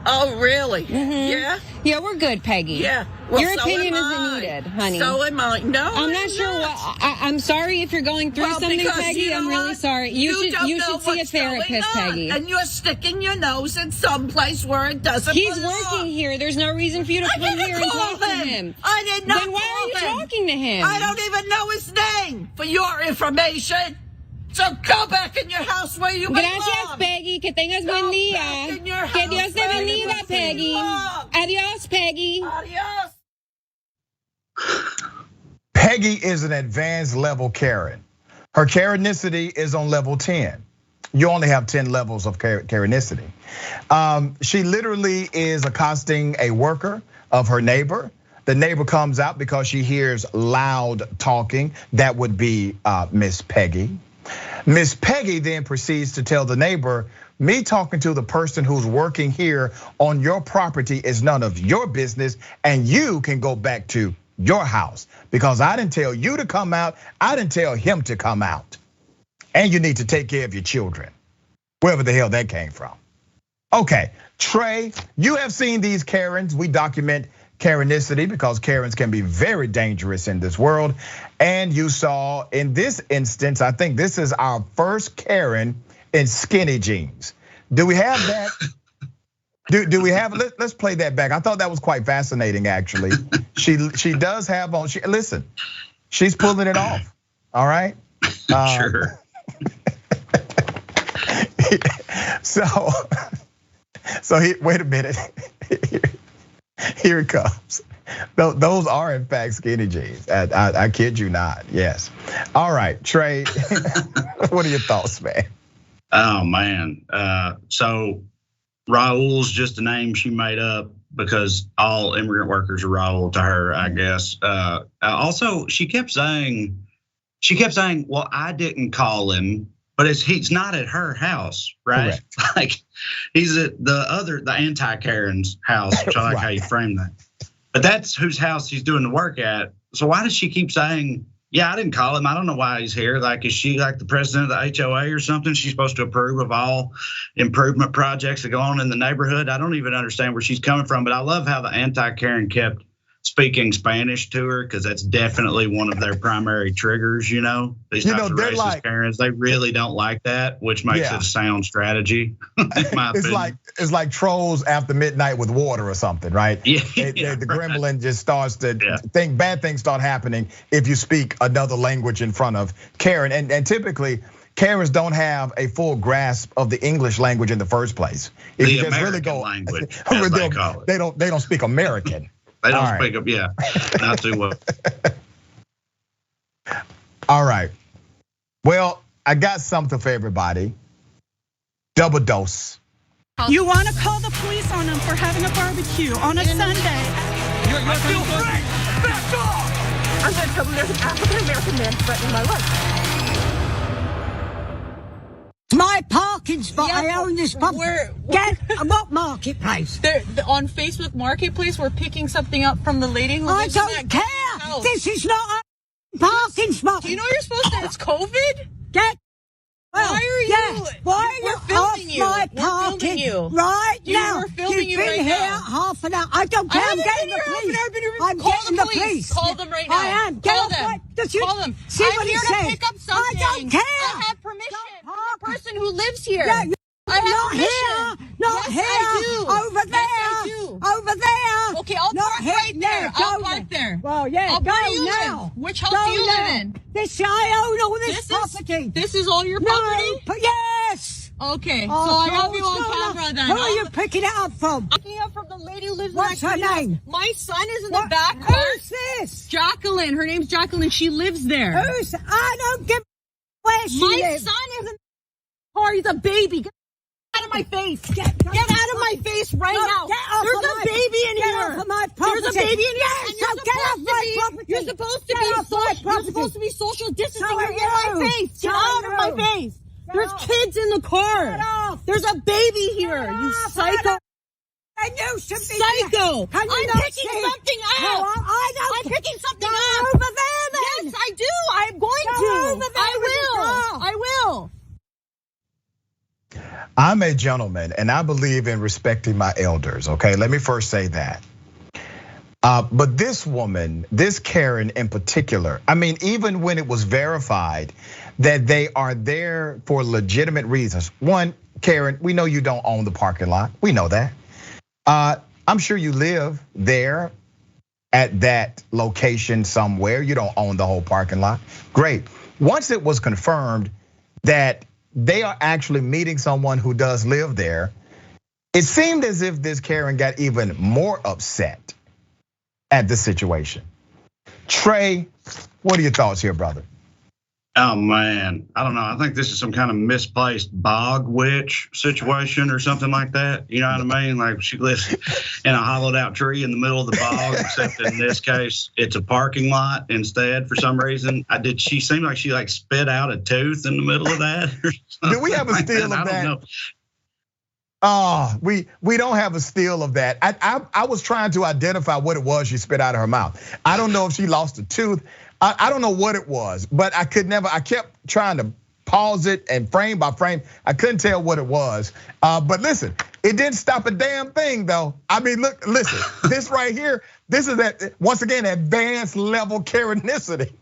Speaker 14: Oh, really?
Speaker 15: Mm-hmm.
Speaker 14: Yeah?
Speaker 15: Yeah, we're good, Peggy.
Speaker 14: Yeah. Well,
Speaker 15: your opinion isn't needed, honey.
Speaker 14: So am I. No,
Speaker 15: I'm not sure what. I'm sorry if you're going through something, Peggy. I'm really sorry. You should see a therapist, Peggy.
Speaker 14: And you're sticking your nose in some place where it doesn't belong.
Speaker 15: He's working here. There's no reason for you to come here and talk to him.
Speaker 14: I did not.
Speaker 15: Then why are you talking to him?
Speaker 14: I don't even know his name. For your information. So go back in your house where you belong.
Speaker 15: Gracias, Peggy. Que tengas buen día. Que Dios te bendiga, Peggy. Adios, Peggy.
Speaker 14: Adios.
Speaker 3: Peggy is an advanced level Karen. Her Karenicity is on level 10. You only have 10 levels of Karenicity. She literally is accosting a worker of her neighbor. The neighbor comes out because she hears loud talking. That would be Miss Peggy. Miss Peggy then proceeds to tell the neighbor, me talking to the person who's working here on your property is none of your business, and you can go back to your house because I didn't tell you to come out, I didn't tell him to come out. And you need to take care of your children, wherever the hell that came from. Okay, Trae, you have seen these Karens. We document Karenicity because Karens can be very dangerous in this world. And you saw in this instance, I think this is our first Karen in skinny jeans. Do we have that? Do we have? Let's play that back. I thought that was quite fascinating, actually. She does have on. Listen, she's pulling it off. All right.
Speaker 8: Sure.
Speaker 3: So wait a minute. Here it comes. Those are in fact skinny jeans. I kid you not. Yes. All right, Trae. What are your thoughts, man?
Speaker 8: Oh man. So Raul's just a name she made up because all immigrant workers are Raul to her, I guess. Also, she kept saying, well, I didn't call him, but he's not at her house, right? Correct. Like he's at the anti-Karen's house, which I like how you frame that. But that's whose house he's doing the work at. So why does she keep saying, yeah, I didn't call him. I don't know why he's here. Like, is she like the president of the HOA or something? She's supposed to approve of all improvement projects that go on in the neighborhood. I don't even understand where she's coming from, but I love how the anti-Karen kept speaking Spanish to her because that's definitely one of their primary triggers, These types of racist Karens, they really don't like that, which makes it a sound strategy.
Speaker 3: It's like trolls after midnight with water or something, right? Yeah. The gremlin just starts to think bad things start happening if you speak another language in front of Karen. And typically, Karens don't have a full grasp of the English language in the first place. If
Speaker 8: the American language, as they call it.
Speaker 3: They don't speak American.
Speaker 8: They don't speak up, not too well.
Speaker 3: All right. Well, I got something for everybody. Double dose.
Speaker 13: You want to call the police on them for having a barbecue on a Sunday.
Speaker 14: I feel free. Back off. I'm going to tell them there's an African-American man threatening my life.
Speaker 16: My parking spot. I own this property. What marketplace?
Speaker 17: On Facebook Marketplace, we're picking something up from the lady who lives in that
Speaker 16: care.
Speaker 17: House.
Speaker 16: This is not a parking spot.
Speaker 17: Do you know you're supposed to? It's COVID.
Speaker 16: Why
Speaker 17: are you?
Speaker 16: Why are you
Speaker 17: filming you?
Speaker 16: My parking
Speaker 17: you
Speaker 16: right now?
Speaker 17: We're filming
Speaker 16: You've
Speaker 17: you
Speaker 16: been
Speaker 17: right
Speaker 16: here
Speaker 17: now.
Speaker 16: half an hour. I don't care. I'm getting the police. I'm getting the police.
Speaker 17: Call them right now.
Speaker 16: I am.
Speaker 17: Call them. Call them.
Speaker 16: See what he
Speaker 17: I'm
Speaker 16: says.
Speaker 17: here to pick up something.
Speaker 16: I don't care.
Speaker 17: I have permission from the person who lives here.
Speaker 16: Yeah,
Speaker 17: I have
Speaker 16: not
Speaker 17: permission.
Speaker 16: Here. Not
Speaker 17: yes,
Speaker 16: here.
Speaker 17: I do.
Speaker 16: Over there.
Speaker 17: Yes, I do.
Speaker 16: Over there.
Speaker 17: Okay, I'll
Speaker 16: not
Speaker 17: park
Speaker 16: here.
Speaker 17: right there. I'll park there.
Speaker 16: Well, yeah,
Speaker 17: Where
Speaker 16: go
Speaker 17: do you
Speaker 16: now.
Speaker 17: live? Which house do you live in?
Speaker 16: I own all this property.
Speaker 17: This is all your property?
Speaker 16: No, yes.
Speaker 15: Okay, so
Speaker 16: Oh,
Speaker 15: I have you
Speaker 16: what's
Speaker 15: on
Speaker 16: going
Speaker 15: camera
Speaker 16: on?
Speaker 15: then.
Speaker 16: Who are you picking it up from?
Speaker 15: Picking up from the lady who lives
Speaker 16: What's her name?
Speaker 15: My son is in the back car.
Speaker 16: Who's this?
Speaker 15: Jacqueline. Her name's Jacqueline. She lives there.
Speaker 16: I don't give where she
Speaker 15: My
Speaker 16: lives.
Speaker 15: son is in the car. He's a baby. Get out of my face. Get out of my face right now. There's a baby in here.
Speaker 16: Get off of my property.
Speaker 15: There's a baby in here.
Speaker 16: Yes,
Speaker 15: And you're
Speaker 16: get off my property.
Speaker 15: You're supposed to
Speaker 16: Get
Speaker 15: be
Speaker 16: off my property.
Speaker 15: You're supposed to be social distancing.
Speaker 16: So
Speaker 15: You're in my
Speaker 16: you.
Speaker 15: face.
Speaker 16: So
Speaker 15: Get out of my
Speaker 16: you.
Speaker 15: face.
Speaker 16: Get
Speaker 15: There's
Speaker 16: off.
Speaker 15: kids in the car.
Speaker 16: Get off.
Speaker 15: There's a baby here.
Speaker 16: Get
Speaker 15: You
Speaker 16: off.
Speaker 15: psycho.
Speaker 16: And you should be
Speaker 15: Psycho!
Speaker 16: Can you
Speaker 15: I'm
Speaker 16: not
Speaker 15: picking
Speaker 16: see?
Speaker 15: something
Speaker 16: No,
Speaker 15: up!
Speaker 16: I don't.
Speaker 15: I'm picking something
Speaker 16: Go
Speaker 15: up!
Speaker 16: over there then!
Speaker 15: Yes, I do! I'm going
Speaker 16: Go
Speaker 15: to!
Speaker 16: over there
Speaker 15: I
Speaker 16: with your car.
Speaker 15: will! I will!
Speaker 3: I'm a gentleman and I believe in respecting my elders, okay? Let me first say that. But this woman, this Karen in particular, I mean, even when it was verified that they are there for legitimate reasons. One, Karen, we know you don't own the parking lot. We know that. I'm sure you live there at that location somewhere. You don't own the whole parking lot. Great. Once it was confirmed that they are actually meeting someone who does live there, it seemed as if this Karen got even more upset at the situation. Trae, what are your thoughts here, brother?
Speaker 8: Oh man, I don't know. I think this is some kind of misplaced bog witch situation or something like that. You know what I mean? Like she lives in a hollowed out tree in the middle of the bog, except in this case, it's a parking lot instead for some reason. She seemed like she like spit out a tooth in the middle of that.
Speaker 3: Do we have a still of that?
Speaker 8: I don't know.
Speaker 3: Oh, we don't have a still of that. I was trying to identify what it was she spit out of her mouth. I don't know if she lost a tooth. I don't know what it was, but I kept trying to pause it and frame by frame. I couldn't tell what it was. But listen, it didn't stop a damn thing though. I mean, look, listen, this right here, this is once again, advanced level Karenicity.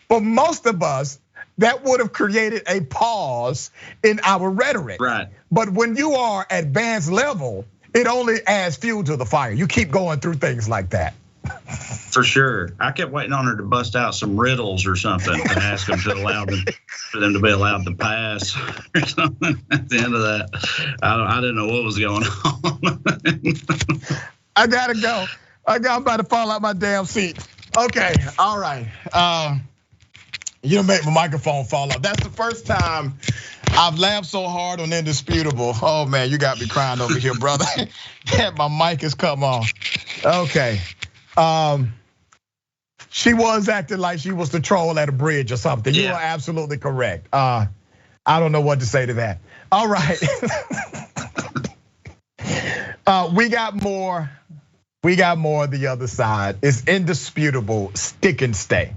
Speaker 3: For most of us, that would have created a pause in our rhetoric.
Speaker 8: Right.
Speaker 3: But when you are advanced level, it only adds fuel to the fire. You keep going through things like that.
Speaker 8: For sure. I kept waiting on her to bust out some riddles or something and ask them for them to be allowed to pass or something at the end of that. I didn't know what was going on.
Speaker 3: I gotta go. I'm about to fall out my damn seat. Okay, all right. You don't make my microphone fall off. That's the first time I've laughed so hard on Indisputable. Oh man, you got me crying over here, brother. My mic has come off. Okay. She was acting like she was the troll at a bridge or something. You are absolutely correct. I don't know what to say to that. All right. We got more. We got more on the other side. It's Indisputable, stick and stay.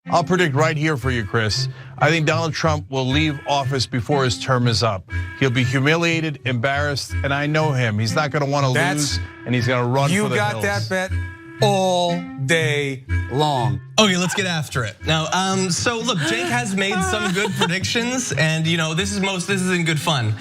Speaker 11: I'll predict right here for you, Chris. I think Donald Trump will leave office before his term is up. He'll be humiliated, embarrassed, and I know him. He's not gonna wanna lose, and he's gonna run for the hills.
Speaker 18: You got that bet all day long.
Speaker 19: Okay, let's get after it. Now, so look, Jake has made some good predictions, and this is in good fun.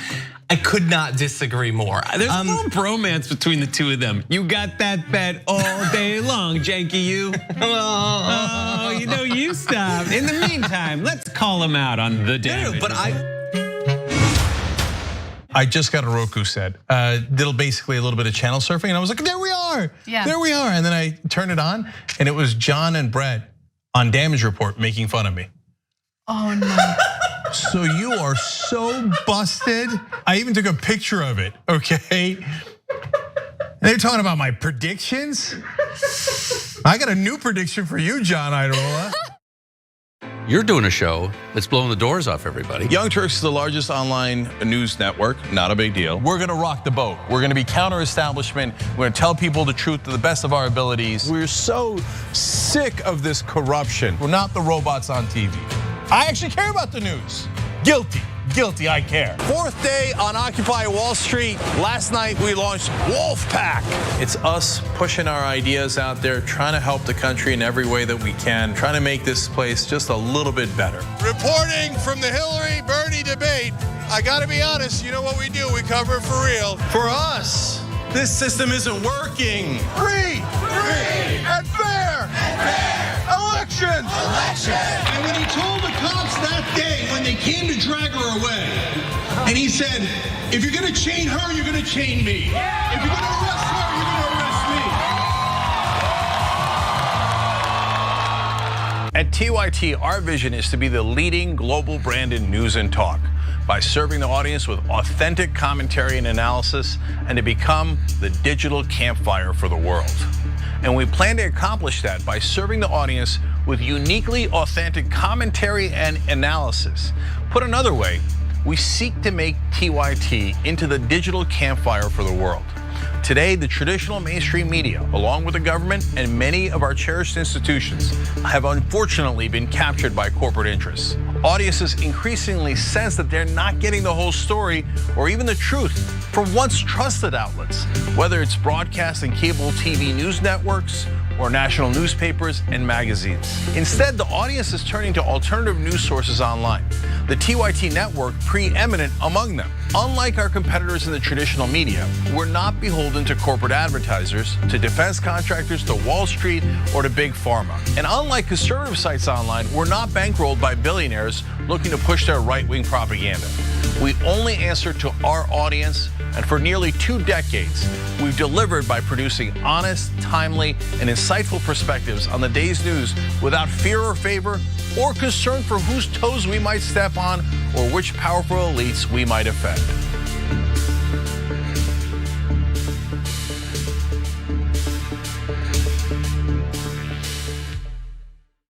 Speaker 19: I could not disagree more.
Speaker 2: There's no bromance between the two of them. You got that bet all day long, Janky, you. Oh, you stop. In the meantime, let's call him out on the damage.
Speaker 19: But
Speaker 11: I just got a Roku set. Did basically a little bit of channel surfing, and I was like, there we are.
Speaker 7: Yeah.
Speaker 11: There we are. And then I turned it on, and it was John and Brett on Damage Report making fun of me.
Speaker 7: Oh no.
Speaker 11: So you are so busted. I even took a picture of it, okay? They're talking about my predictions. I got a new prediction for you, John Idarola.
Speaker 20: You're doing a show that's blowing the doors off everybody.
Speaker 10: Young Turks is the largest online news network, not a big deal. We're gonna rock the boat. We're gonna be counter-establishment. We're gonna tell people the truth to the best of our abilities. We're so sick of this corruption. We're not the robots on TV. I actually care about the news. Guilty, I care. Fourth day on Occupy Wall Street. Last night we launched Wolfpack. It's us pushing our ideas out there, trying to help the country in every way that we can, trying to make this place just a little bit better.
Speaker 11: Reporting from the Hillary-Bernie debate. I gotta be honest, you know what we do? We cover it for real.
Speaker 10: For us, this system isn't working.
Speaker 11: Free and fair election.
Speaker 9: began to drag her away. And he said, if you're gonna chain her, you're gonna chain me. If you're gonna arrest her, you're gonna arrest me.
Speaker 10: At TYT, our vision is to be the leading global brand in news and talk by serving the audience with authentic commentary and analysis, and to become the digital campfire for the world. And we plan to accomplish that by serving the audience with uniquely authentic commentary and analysis. Put another way, we seek to make TYT into the digital campfire for the world. Today, the traditional mainstream media, along with the government and many of our cherished institutions, have unfortunately been captured by corporate interests. Audiences increasingly sense that they're not getting the whole story or even the truth from once trusted outlets, whether it's broadcast and cable TV news networks or national newspapers and magazines. Instead, the audience is turning to alternative news sources online, the TYT network preeminent among them. Unlike our competitors in the traditional media, we're not beholden to corporate advertisers, to defense contractors, to Wall Street, or to big pharma. And unlike conservative sites online, we're not bankrolled by billionaires looking to push their right-wing propaganda. We only answer to our audience, and for nearly 2 decades, we've delivered by producing honest, timely, and insightful perspectives on the day's news without fear or favor or concern for whose toes we might step on or which powerful elites we might offend.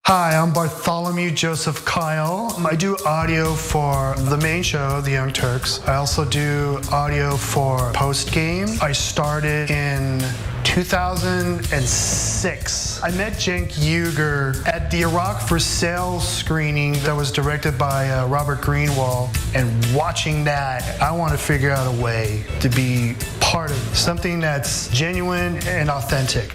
Speaker 21: Hi, I'm Bartholomew Joseph Kyle. I do audio for the main show, The Young Turks. I also do audio for Post Game. I started in 2006. I met Cenk Uygur at the Iraq for Sale screening that was directed by Robert Greenwald. And watching that, I want to figure out a way to be part of something that's genuine and authentic.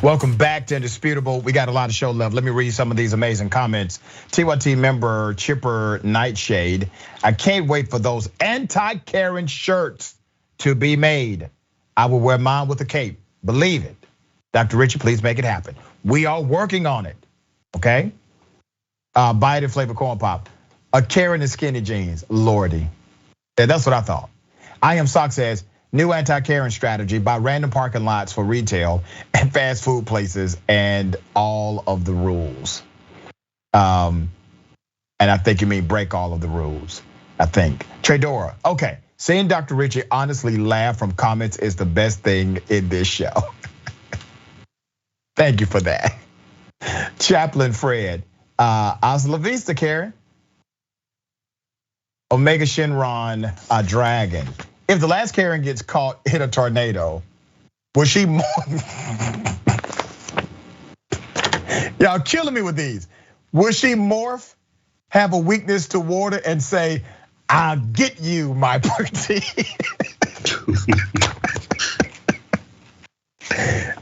Speaker 3: Welcome back to Indisputable. We got a lot of show left. Let me read some of these amazing comments. TYT member Chipper Nightshade. I can't wait for those anti-Karen shirts to be made. I will wear mine with a cape. Believe it. Dr. Richie, please make it happen. We are working on it, okay? Buy it in flavor corn pop. A Karen in skinny jeans, Lordy. Yeah, that's what I thought. I Am Sock says, new anti-Karen strategy by random parking lots for retail and fast food places and all of the rules. And I think you mean break all of the rules, I think. Tradora, okay. Seeing Dr. Richie honestly laugh from comments is the best thing in this show. Thank you for that. Chaplain Fred, hasta la vista, Karen. Omega Shinron, Dragon. If the last Karen gets caught in a tornado, was she more? Y'all killing me with these. Will she morph, have a weakness to water, and say, "I'll get you, my pretty"?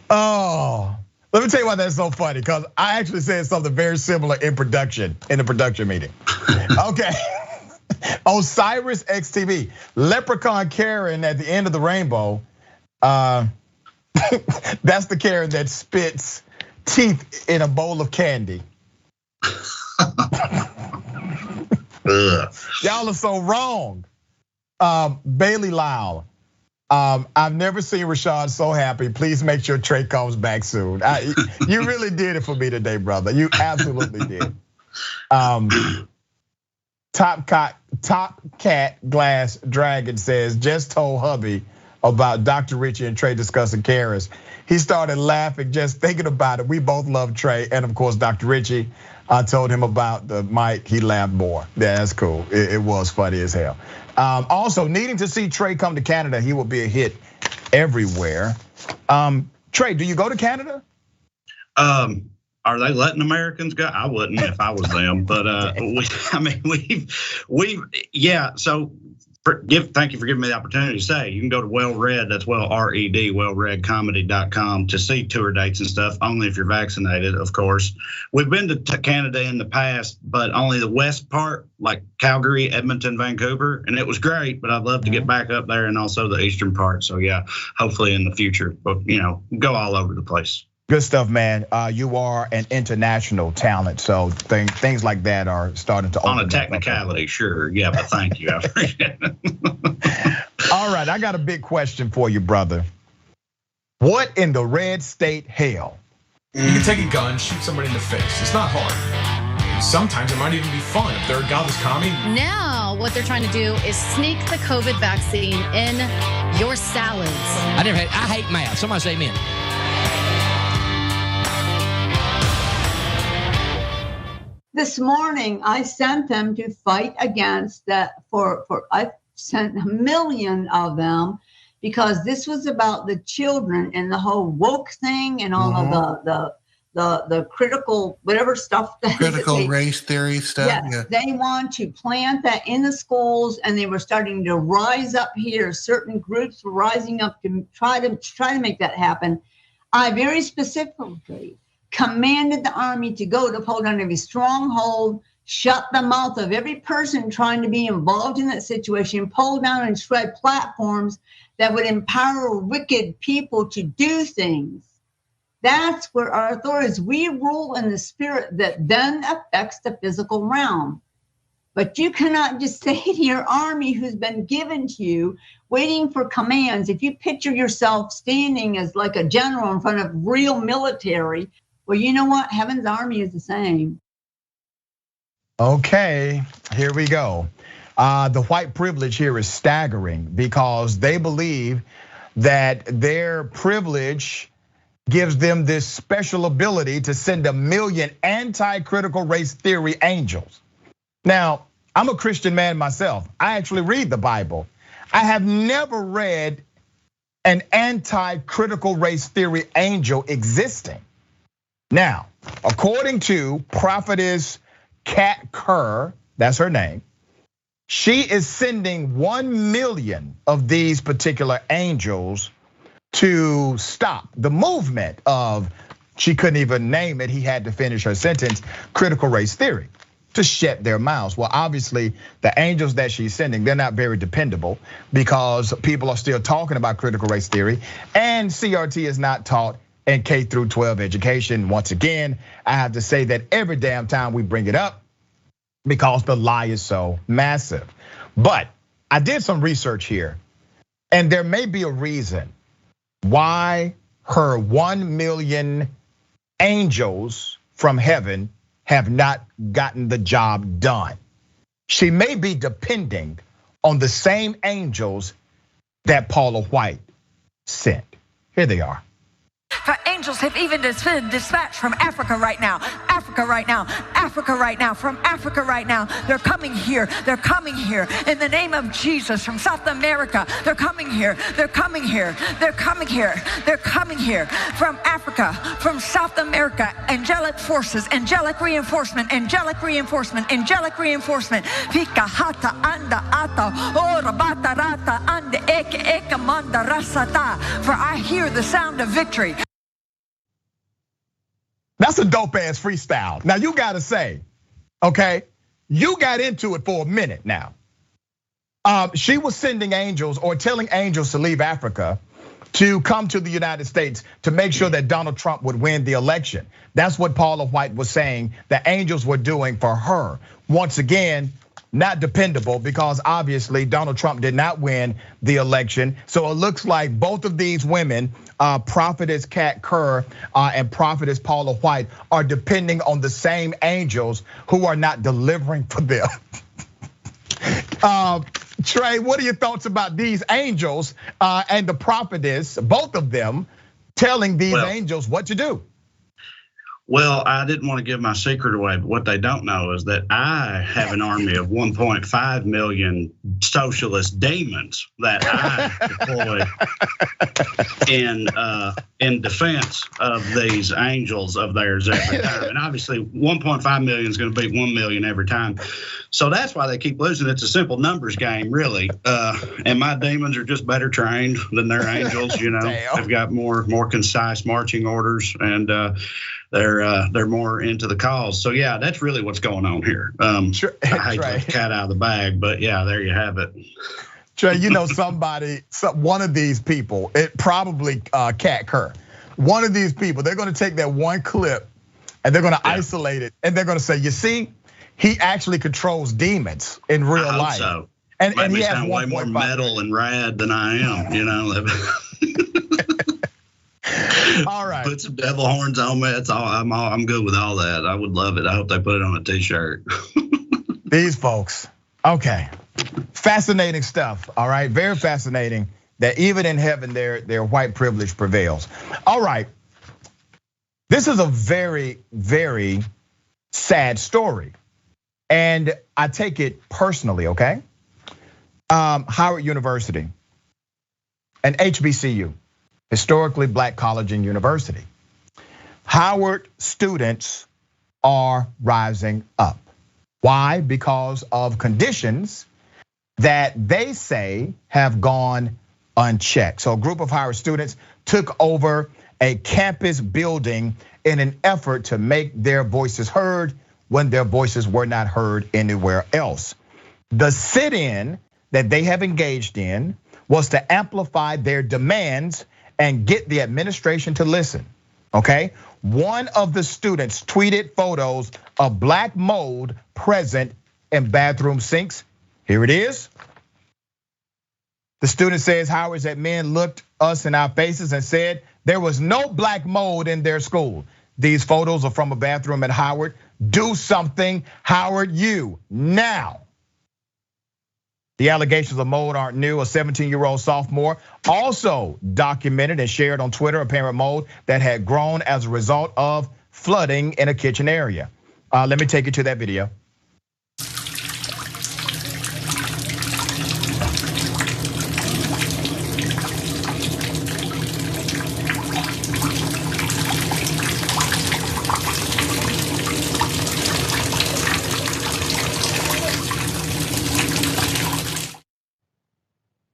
Speaker 3: Oh, let me tell you why that's so funny. Because I actually said something very similar in the production meeting. Okay. Osiris XTV, Leprechaun Karen at the end of the rainbow. That's the Karen that spits teeth in a bowl of candy. Y'all are so wrong. Bailey Lyle, I've never seen Rashad so happy. Please make sure Trae comes back soon. You really did it for me today, brother. You absolutely did. Top Cat Glass Dragon says, just told hubby about Dr. Richie and Trae discussing Karens. He started laughing just thinking about it. We both love Trae, and of course, Dr. Richie. I told him about the mic, he laughed more. Yeah, that's cool. It was funny as hell. Also, needing to see Trae come to Canada, he will be a hit everywhere. Trae, do you go to Canada?
Speaker 8: Are they letting Americans go? I wouldn't if I was them, but yeah. So Thank you for giving me the opportunity to say. You can go to Well-Read, that's Well-R-E-D, wellreadcomedy.com to see tour dates and stuff, only if you're vaccinated, of course. We've been to Canada in the past, but only the west part, like Calgary, Edmonton, Vancouver, and it was great, but I'd love to get back up there and also the eastern part. So yeah, hopefully in the future, but go all over the place.
Speaker 3: Good stuff, man. You are an international talent, so things like that are starting to open
Speaker 8: on a technicality, sure. Yeah, but thank you. I appreciate it.
Speaker 3: All right, I got a big question for you, brother. What in the red state hell?
Speaker 5: You can take a gun, shoot somebody in the face. It's not hard. Sometimes it might even be fun if they're a godless commie.
Speaker 22: Now, what they're trying to do is sneak the COVID vaccine in your salads.
Speaker 23: I hate math. Somebody say amen.
Speaker 24: This morning, I sent them to fight against that. I sent 1 million of them because this was about the children and the whole woke thing and all of the critical whatever stuff.
Speaker 21: Critical race theory stuff.
Speaker 24: Yeah, they want to plant that in the schools, and they were starting to rise up here. Certain groups were rising up to try to make that happen. I very specifically commanded the army to go to pull down every stronghold, shut the mouth of every person trying to be involved in that situation, pull down and shred platforms that would empower wicked people to do things. That's where our authority is. We rule in the spirit that then affects the physical realm. But you cannot just say to your army who's been given to you, waiting for commands. If you picture yourself standing as like a general in front of real military, well, you know what? Heaven's army is the same.
Speaker 3: Okay, here we go. The white privilege here is staggering because they believe that their privilege gives them this special ability to send 1 million anti-critical race theory angels. Now, I'm a Christian man myself. I actually read the Bible. I have never read an anti-critical race theory angel existing. Now, according to prophetess Kerr, that's her name, she is sending 1 million of these particular angels to stop the movement of, she couldn't even name it, he had to finish her sentence, critical race theory, to shut their mouths. Well, obviously, the angels that she's sending, they're not very dependable because people are still talking about critical race theory, and CRT is not taught in K through 12 education. Once again, I have to say that every damn time we bring it up because the lie is so massive. But I did some research here, and there may be a reason why her 1 million angels from heaven have not gotten the job done. She may be depending on the same angels that Paula White sent. Here they are.
Speaker 25: For angels have even been dispatched from Africa right now. Africa right now. Africa right now. From Africa right now. They're coming here. They're coming here. In the name of Jesus. From South America. They're coming here. They're coming here. They're coming here. They're coming here. From Africa. From South America. Angelic forces. Angelic reinforcement. Angelic reinforcement. Angelic reinforcement. Pika hata anda ata. Ora bata rata anda eke eke manda rasata. For I hear the sound of victory.
Speaker 3: That's a dope ass freestyle. Now you gotta say, okay, you got into it for a minute now. She was sending angels or telling angels to leave Africa to come to the United States to make sure that Donald Trump would win the election. That's what Paula White was saying the angels were doing for her. Once again, not dependable because obviously Donald Trump did not win the election. So it looks like both of these women, prophetess Kerr and prophetess Paula White, are depending on the same angels who are not delivering for them. Trae, what are your thoughts about these angels and the prophetess, both of them, telling these angels what to do?
Speaker 8: Well, I didn't want to give my secret away, but what they don't know is that I have an army of 1.5 million socialist demons that I deploy in defense of these angels of theirs every time. And obviously, 1.5 million is going to beat 1 million every time. So that's why they keep losing. It's a simple numbers game, really. And my demons are just better trained than their angels. You know, they've got more concise marching orders, and they're more into the cause. So yeah, that's really what's going on here.
Speaker 3: Sure.
Speaker 8: I hate to let the cat out of the bag, but yeah, there you have it.
Speaker 3: Trae, you know one of these people, it probably Cat Kerr. One of these people, they're going to take that one clip and they're going to isolate it, and they're going to say, you see, he actually controls demons in real life.
Speaker 8: So.
Speaker 3: And
Speaker 8: he
Speaker 3: has
Speaker 8: sound way more metal and rad than I am, you know.
Speaker 3: All right.
Speaker 8: Put some devil horns on me. That's all. I'm good with all that. I would love it. I hope they put it on a t-shirt.
Speaker 3: These folks. Okay. Fascinating stuff. All right. Very fascinating that even in heaven their white privilege prevails. All right. This is a very, very sad story. And I take it personally, okay? Howard University, an HBCU, historically black college and university. Howard students are rising up. Why? Because of conditions that they say have gone unchecked. So a group of Howard students took over a campus building in an effort to make their voices heard when their voices were not heard anywhere else. The sit-in that they have engaged in was to amplify their demands and get the administration to listen, okay? One of the students tweeted photos of black mold present in bathroom sinks. Here it is. The student says, Howard's admin looked us in our faces and said there was no black mold in their school. These photos are from a bathroom at Howard. Do something, Howard, you, now. The allegations of mold aren't new. A 17-year-old sophomore also documented and shared on Twitter apparent mold that had grown as a result of flooding in a kitchen area. Let me take you to that video.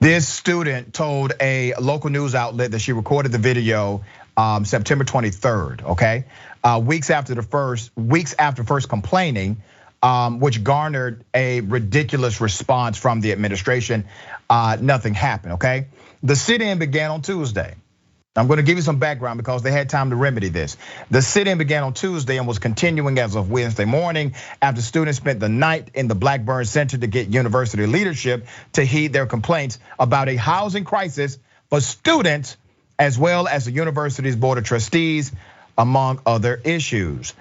Speaker 3: This student told a local news outlet that she recorded the video September 23rd, okay? Weeks after first complaining, which garnered a ridiculous response from the administration, nothing happened, okay? The sit-in began on Tuesday. I'm gonna give you some background because they had time to remedy this. The sit-in began on Tuesday and was continuing as of Wednesday morning after students spent the night in the Blackburn Center to get university leadership to heed their complaints about a housing crisis for students, as well as the university's board of trustees, among other issues.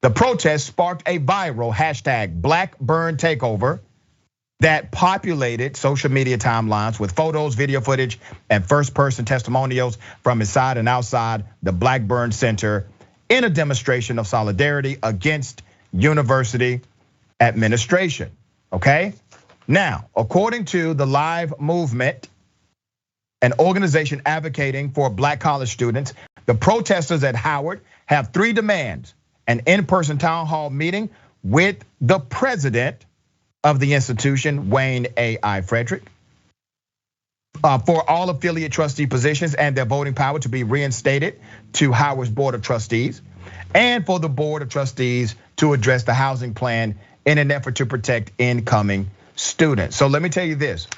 Speaker 3: The protest sparked a viral hashtag Blackburn Takeover that populated social media timelines with photos, video footage, and first-person testimonials from inside and outside the Blackburn Center in a demonstration of solidarity against university administration, okay? Now, according to the Live Movement, an organization advocating for black college students, the protesters at Howard have 3 demands: an in-person town hall meeting with the president of the institution, Wayne A.I. Frederick, for all affiliate trustee positions and their voting power to be reinstated to Howard's board of trustees, and for the board of trustees to address the housing plan in an effort to protect incoming students. So let me tell you this.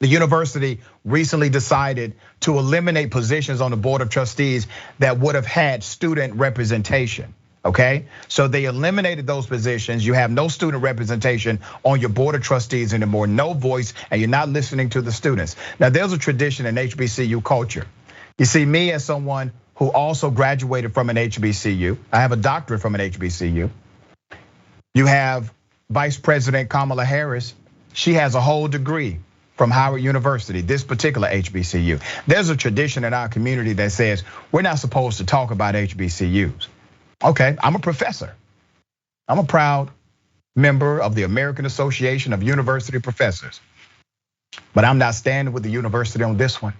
Speaker 3: The university recently decided to eliminate positions on the board of trustees that would have had student representation. Okay, so they eliminated those positions. You have no student representation on your board of trustees anymore, no voice, and you're not listening to the students. Now, there's a tradition in HBCU culture. You see, me as someone who also graduated from an HBCU, I have a doctorate from an HBCU. You have Vice President Kamala Harris. She has a whole degree from Howard University, this particular HBCU. There's a tradition in our community that says we're not supposed to talk about HBCUs. Okay, I'm a professor. I'm a proud member of the American Association of University Professors. But I'm not standing with the university on this one.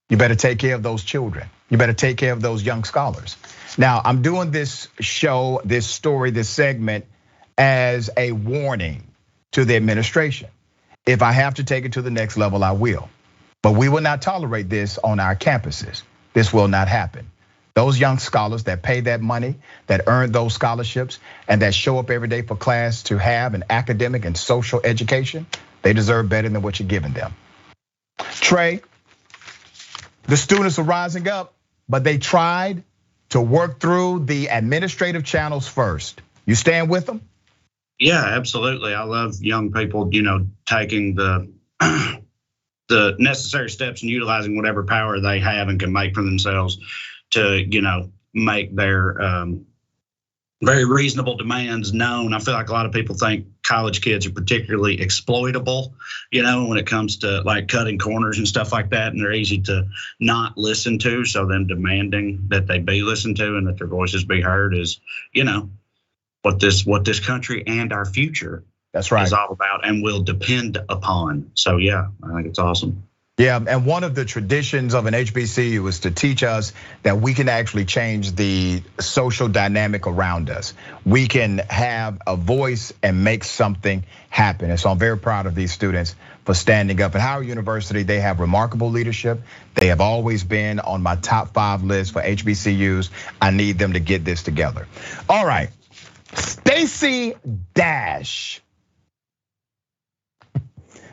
Speaker 3: You better take care of those children. You better take care of those young scholars. Now, I'm doing this show, this story, this segment as a warning to the administration. If I have to take it to the next level, I will. But we will not tolerate this on our campuses. This will not happen. Those young scholars that pay that money, that earn those scholarships, and that show up every day for class to have an academic and social education, they deserve better than what you're giving them. Trae, the students are rising up, but they tried to work through the administrative channels first. You stand with them?
Speaker 8: Yeah, absolutely. I love young people, taking the necessary steps and utilizing whatever power they have and can make for themselves to, make their very reasonable demands known. I feel like a lot of people think college kids are particularly exploitable, when it comes to like cutting corners and stuff like that, and they're easy to not listen to. So them demanding that they be listened to and that their voices be heard is, what this country and our future is all about and will depend upon. So yeah, I think it's awesome.
Speaker 3: Yeah, and one of the traditions of an HBCU is to teach us that we can actually change the social dynamic around us. We can have a voice and make something happen. And so I'm very proud of these students for standing up. At Howard University, they have remarkable leadership. They have always been on my top 5 list for HBCUs. I need them to get this together. All right, Stacey Dash.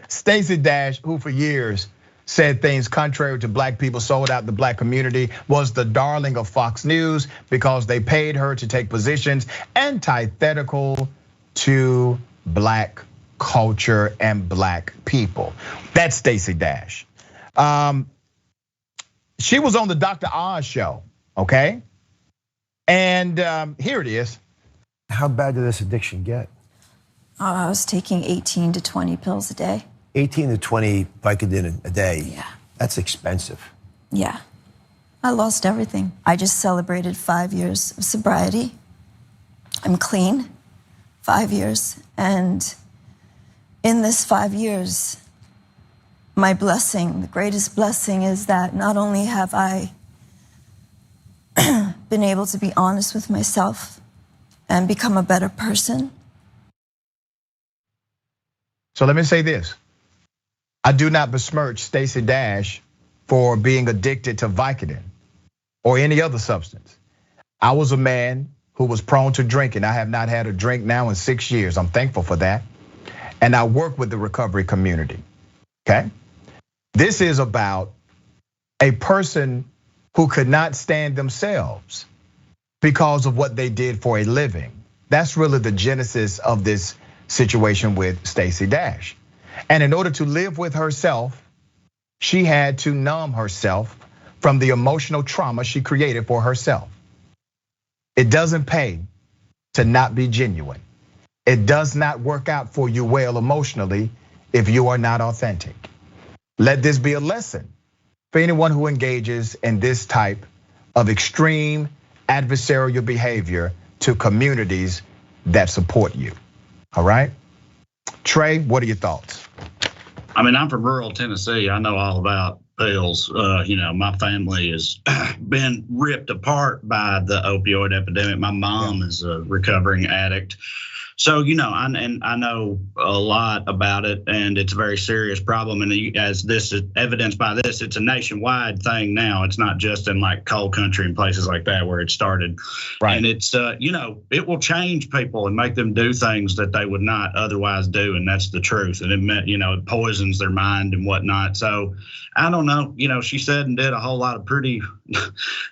Speaker 3: Stacey Dash, who for years said things contrary to black people, sold out the black community, was the darling of Fox News because they paid her to take positions antithetical to black culture and black people. That's Stacey Dash. She was on the Dr. Oz show, okay? And here it is.
Speaker 1: How bad did this addiction get?
Speaker 4: I was taking 18 to 20 pills a day.
Speaker 1: 18 to 20 Vicodin a day.
Speaker 4: Yeah.
Speaker 1: That's expensive.
Speaker 4: Yeah. I lost everything. I just celebrated 5 years of sobriety. I'm clean, 5 years. And in this 5 years, my blessing, the greatest blessing is that not only have I been able to be honest with myself and become a better person.
Speaker 3: So let me say this. I do not besmirch Stacey Dash for being addicted to Vicodin or any other substance. I was a man who was prone to drinking. I have not had a drink now in 6 years. I'm thankful for that. And I work with the recovery community, okay? This is about a person who could not stand themselves because of what they did for a living. That's really the genesis of this situation with Stacey Dash. And in order to live with herself, she had to numb herself from the emotional trauma she created for herself. It doesn't pay to not be genuine. It does not work out for you well emotionally if you are not authentic. Let this be a lesson for anyone who engages in this type of extreme adversarial behavior to communities that support you, all right? Trae, what are your thoughts?
Speaker 8: I mean, I'm from rural Tennessee. I know all about pills. My family has been ripped apart by the opioid epidemic. My mom is a recovering addict. So, I know a lot about it, and it's a very serious problem. And as this is evidenced by this, it's a nationwide thing now. It's not just in like coal country and places like that where it started. Right. And it's, it will change people and make them do things that they would not otherwise do. And that's the truth. And it poisons their mind and whatnot. So I don't know, she said and did a whole lot of pretty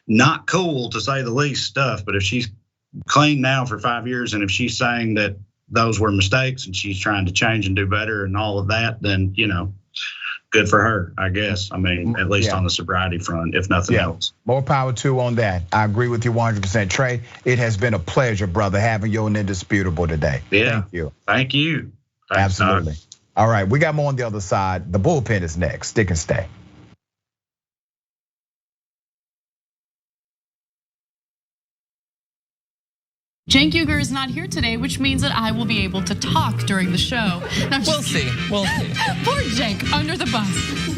Speaker 8: not cool, to say the least, stuff. But if she's clean now for 5 years, and if she's saying that those were mistakes and she's trying to change and do better and all of that, then good for her, I guess. I mean, at least on the sobriety front, if nothing else.
Speaker 3: More power to on that. I agree with you 100%. Trae, it has been a pleasure, brother, having you on Indisputable today.
Speaker 8: Yeah.
Speaker 3: Thank you.
Speaker 8: Thank you.
Speaker 3: Thanks, absolutely. All right, we got more on the other side. The bullpen is next. Stick and stay.
Speaker 7: Cenk Uygur is not here today, which means that I will be able to talk during the show. Now,
Speaker 19: We'll see. We'll see.
Speaker 7: Poor Cenk, under the bus.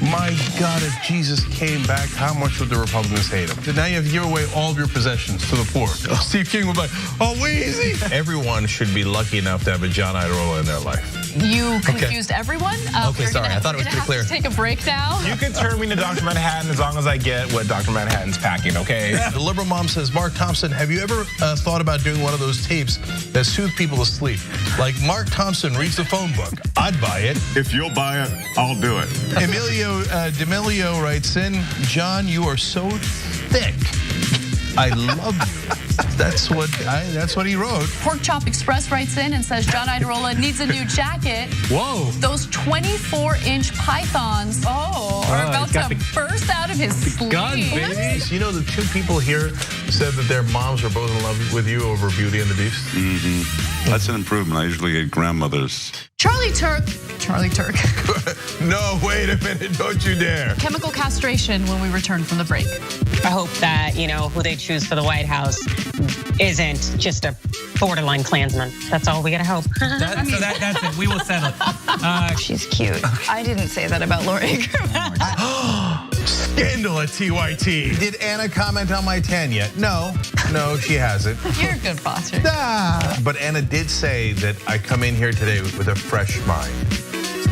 Speaker 11: My God, if Jesus came back, how much would the Republicans hate him? Now you have to give away all of your possessions to the poor. Steve King would be like, oh, easy. Everyone should be lucky enough to have a John Iadarola in their life.
Speaker 7: You confused everyone.
Speaker 19: Okay, sorry. I thought it was pretty clear.
Speaker 7: Take a break now.
Speaker 6: You can turn me to Dr. Manhattan as long as I get what Dr. Manhattan's packing, okay?
Speaker 11: The liberal mom says, Mark Thompson, have you ever thought about doing one of those tapes that soothe people to sleep? Like Mark Thompson reads the phone book. I'd buy it.
Speaker 12: If you'll buy it, I'll do it.
Speaker 11: Emilio D'Amelio writes in, John, you are so thick. I love you. That's what he wrote.
Speaker 7: Pork Chop Express writes in and says John Iadarola needs a new jacket.
Speaker 11: Whoa.
Speaker 7: Those 24-inch pythons are about to burst out of his sleeve.
Speaker 11: Gun, baby. You know, the two people here said that their moms are both in love with you over Beauty and the Beast.
Speaker 12: Mm-hmm. That's an improvement. I usually get grandmothers.
Speaker 7: Charlie Turk.
Speaker 11: No, wait a minute, don't you dare.
Speaker 7: Chemical castration when we return from the break.
Speaker 13: I hope that, who they choose for the White House isn't just a borderline Klansman. That's all we gotta hope.
Speaker 14: That's it, we will settle it.
Speaker 13: She's cute.
Speaker 17: I didn't say that about Laura Ingraham.
Speaker 11: Scandal at TYT. Did Anna comment on my tan yet? No, she hasn't.
Speaker 17: You're a good boss.
Speaker 11: But Anna did say that I come in here today with a fresh mind.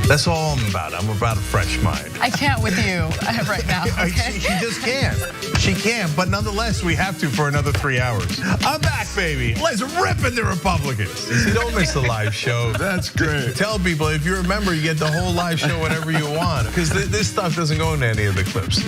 Speaker 11: That's all I'm about. I'm about a fresh mind.
Speaker 17: I can't with you right now. Okay?
Speaker 11: She just can't. She can't, but nonetheless, we have to for another 3 hours. I'm back, baby. Let's rip in the Republicans. See, don't miss the live show.
Speaker 12: That's great.
Speaker 11: Tell people, if you're a member, you get the whole live show whenever you want, because this stuff doesn't go into any of the clips.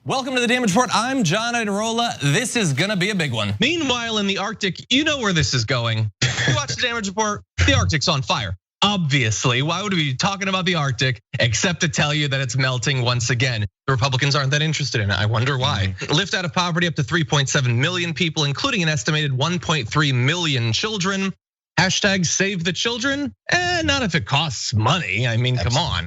Speaker 19: Welcome to the Damage Report. I'm John Iadarola. This is gonna be a big one.
Speaker 26: Meanwhile, in the Arctic, you know where this is going. You watch the Damage Report, the Arctic's on fire. Obviously, why would we be talking about the Arctic except to tell you that it's melting once again? The Republicans aren't that interested in it. I wonder why. Lift out of poverty up to 3.7 million people, including an estimated 1.3 million children. Hashtag save the children? Not if it costs money. I mean, come on.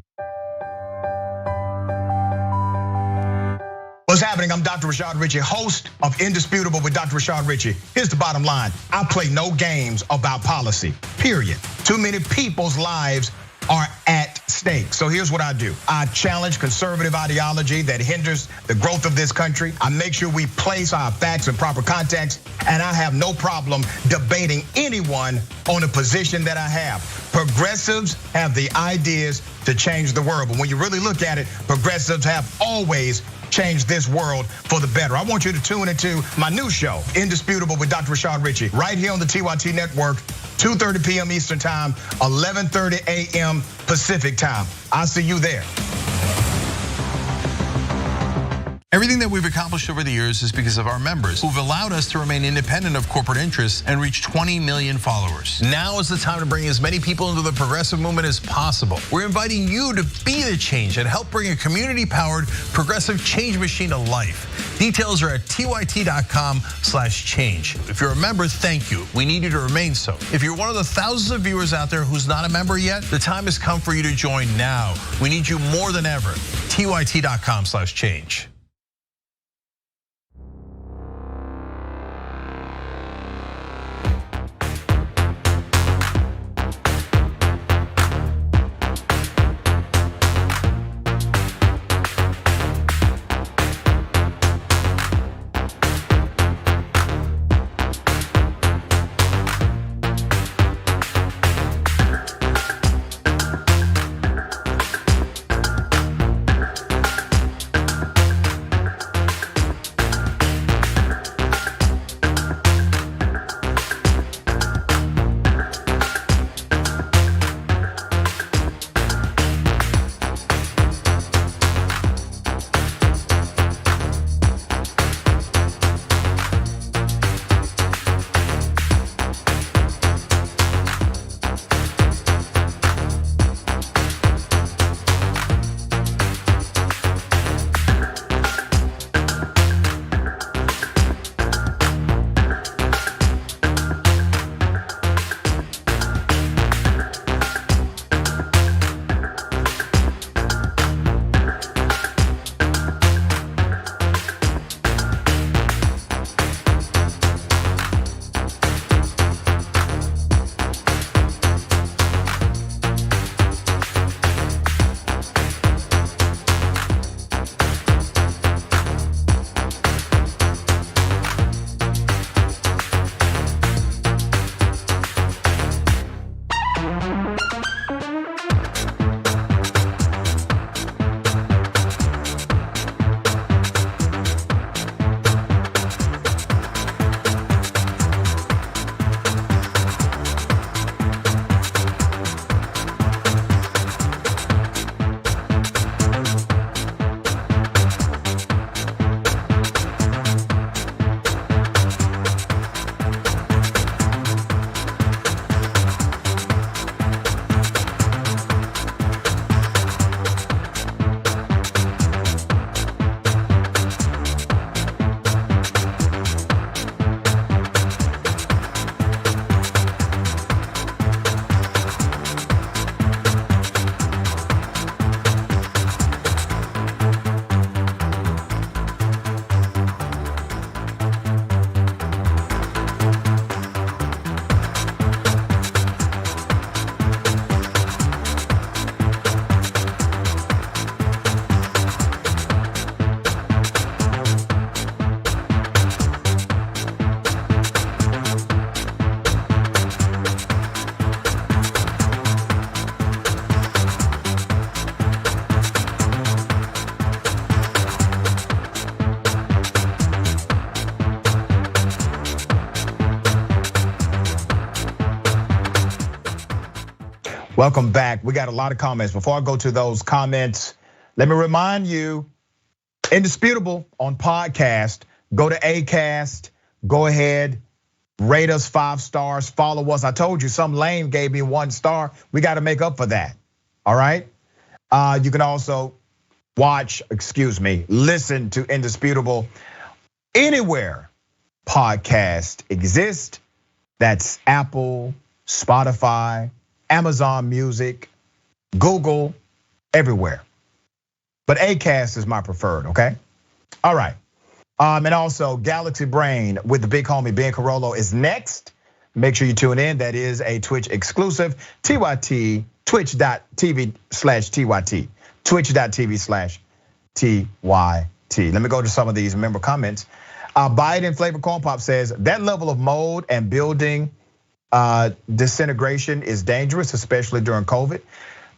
Speaker 3: What's happening? I'm Dr. Rashad Richey, host of Indisputable with Dr. Rashad Richey. Here's the bottom line. I play no games about policy, period. Too many people's lives are at stake. So here's what I do. I challenge conservative ideology that hinders the growth of this country. I make sure we place our facts in proper context, and I have no problem debating anyone on a position that I have. Progressives have the ideas to change the world, but when you really look at it, progressives have always changed this world for the better. I want you to tune into my new show, Indisputable with Dr. Rashad Richey, right here on the TYT network, 2:30 p.m. Eastern time, 11:30 a.m. Pacific time. I'll see you there.
Speaker 11: Everything that we've accomplished over the years is because of our members who've allowed us to remain independent of corporate interests and reach 20 million followers. Now is the time to bring as many people into the progressive movement as possible. We're inviting you to be the change and help bring a community-powered progressive change machine to life. Details are at tyt.com/change. If you're a member, thank you. We need you to remain so. If you're one of the thousands of viewers out there who's not a member yet, the time has come for you to join now. We need you more than ever. tyt.com/change.
Speaker 3: Welcome back. We got a lot of comments. Before I go to those comments, let me remind you, Indisputable on podcast. Go to Acast. Go ahead, rate us 5 stars. Follow us. I told you some lame gave me 1 star. We got to make up for that. All right. You can also listen to Indisputable anywhere podcast exists. That's Apple, Spotify, Amazon Music, Google, everywhere. But Acast is my preferred, okay? All right. And also Galaxy Brain with the big homie Ben Carollo is next. Make sure you tune in. That is a Twitch exclusive. TYT, twitch.tv/TYT. Twitch.tv/TYT. Let me go to some of these member comments. Biden Flavor Corn Pop says that level of mold and building disintegration is dangerous, especially during COVID.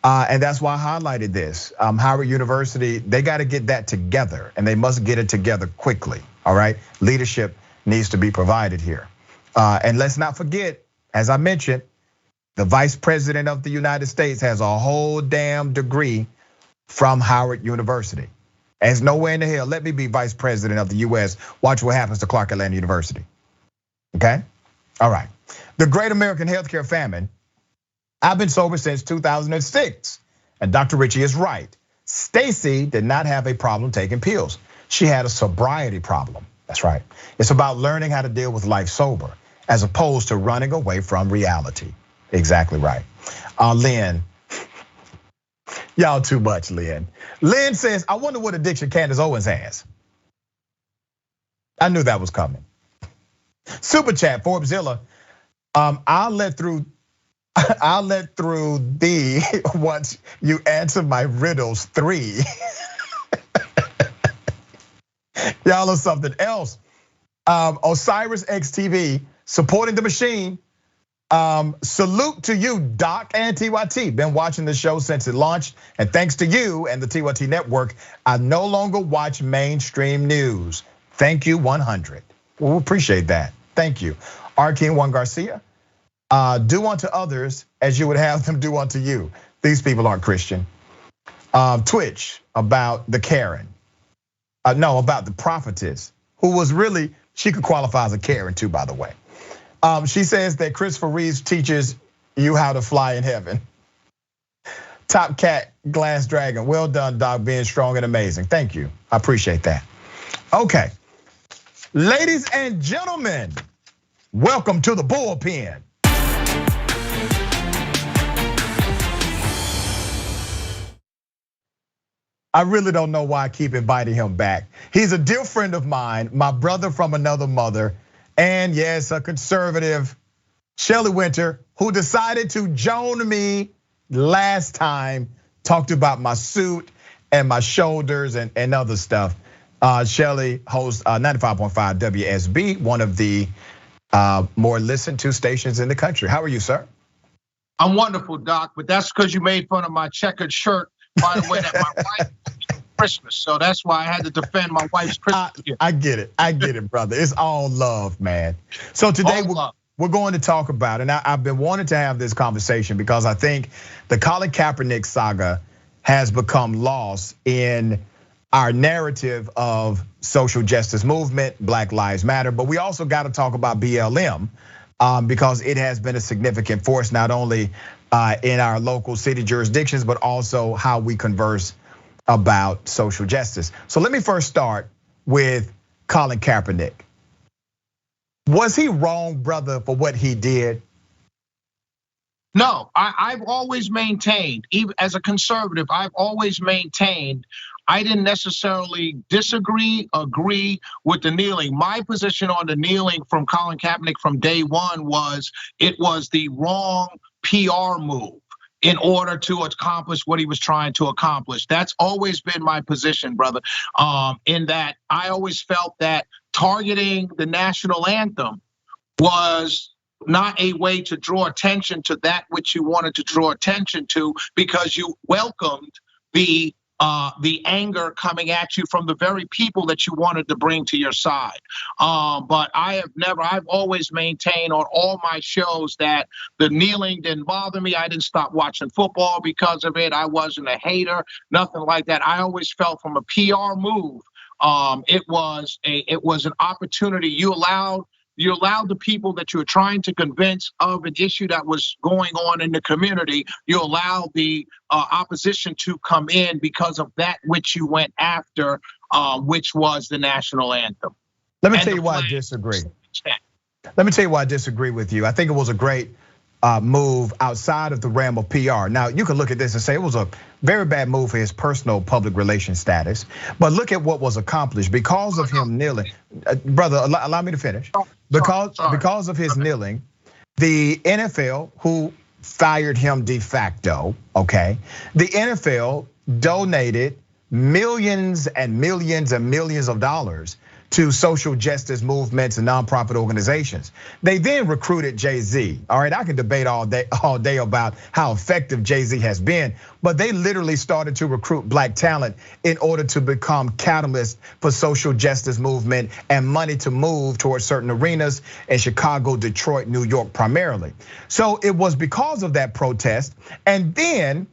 Speaker 3: And that's why I highlighted this. Howard University, they got to get that together, and they must get it together quickly. All right, leadership needs to be provided here. And let's not forget, as I mentioned, the Vice President of the United States has a whole damn degree from Howard University. There's nowhere in the hell, let me be Vice President of the US. Watch what happens to Clark Atlanta University. Okay, all right. The Great American Healthcare Famine. I've been sober since 2006, and Dr. Richie is right. Stacey did not have a problem taking pills. She had a sobriety problem. That's right. It's about learning how to deal with life sober, as opposed to running away from reality. Exactly right. Lynn, y'all too much, Lynn. Lynn says, I wonder what addiction Candace Owens has. I knew that was coming. Super chat, Forbesilla. I'll let through thee once you answer my riddles 3. Y'all are something else. Osiris XTV supporting the machine. Salute to you, Doc and TYT. Been watching the show since it launched, and thanks to you and the TYT network, I no longer watch mainstream news. Thank you, 100. Well, we appreciate that. Thank you. Arkin Juan Garcia. Do unto others as you would have them do unto you. These people aren't Christian. Twitch about the Karen. No, about the prophetess, who was really, she could qualify as a Karen too, by the way. She says that Christopher Reeves teaches you how to fly in heaven. Top Cat Glass Dragon, well done, Doc, being strong and amazing. Thank you, I appreciate that. Okay, ladies and gentlemen, welcome to the bullpen. I really don't know why I keep inviting him back. He's a dear friend of mine, my brother from another mother, and yes, a conservative, Shelley Wynter, who decided to join me last time, talked about my suit and my shoulders and other stuff. Shelley hosts 95.5 WSB, one of the more listened to stations in the country. How are you, sir?
Speaker 2: I'm wonderful, Doc, but that's because you made fun of my checkered shirt, by the way, that my wife Christmas. So that's why I had to defend my wife's Christmas gift.
Speaker 3: I get it, brother. It's all love, man. So today we're going to talk about, and I've been wanting to have this conversation because I think the Colin Kaepernick saga has become lost in our narrative of social justice movement, Black Lives Matter, but we also got to talk about BLM because it has been a significant force, not only in our local city jurisdictions, but also how we converse about social justice. So let me first start with Colin Kaepernick. Was he wrong, brother, for what he did?
Speaker 2: No, I've always maintained, even as a conservative, I've always maintained I didn't necessarily agree with the kneeling. My position on the kneeling from Colin Kaepernick from day one was it was the wrong PR move in order to accomplish what he was trying to accomplish. That's always been my position, brother, in that I always felt that targeting the national anthem was not a way to draw attention to that which you wanted to draw attention to, because you welcomed the the anger coming at you from the very people that you wanted to bring to your side. But I've always maintained on all my shows that the kneeling didn't bother me. I didn't stop watching football because of it. I wasn't a hater, nothing like that. I always felt from a PR move, it was an opportunity. You allowed the people that you were trying to convince of an issue that was going on in the community, you allowed the opposition to come in because of that which you went after, which was the national anthem.
Speaker 3: Let me tell you why I disagree. Let me tell you why I disagree with you. I think it was a great move outside of the realm of PR. Now, you can look at this and say it was a very bad move for his personal public relations status, but look at what was accomplished because of him kneeling. Brother, allow me to finish. Because of his kneeling, the NFL, who fired him de facto, okay, the NFL donated millions and millions and millions of dollars to social justice movements and nonprofit organizations. They then recruited Jay-Z. All right, I can debate all day about how effective Jay-Z has been, but they literally started to recruit black talent in order to become catalysts for social justice movement and money to move towards certain arenas in Chicago, Detroit, New York primarily. So it was because of that protest. And then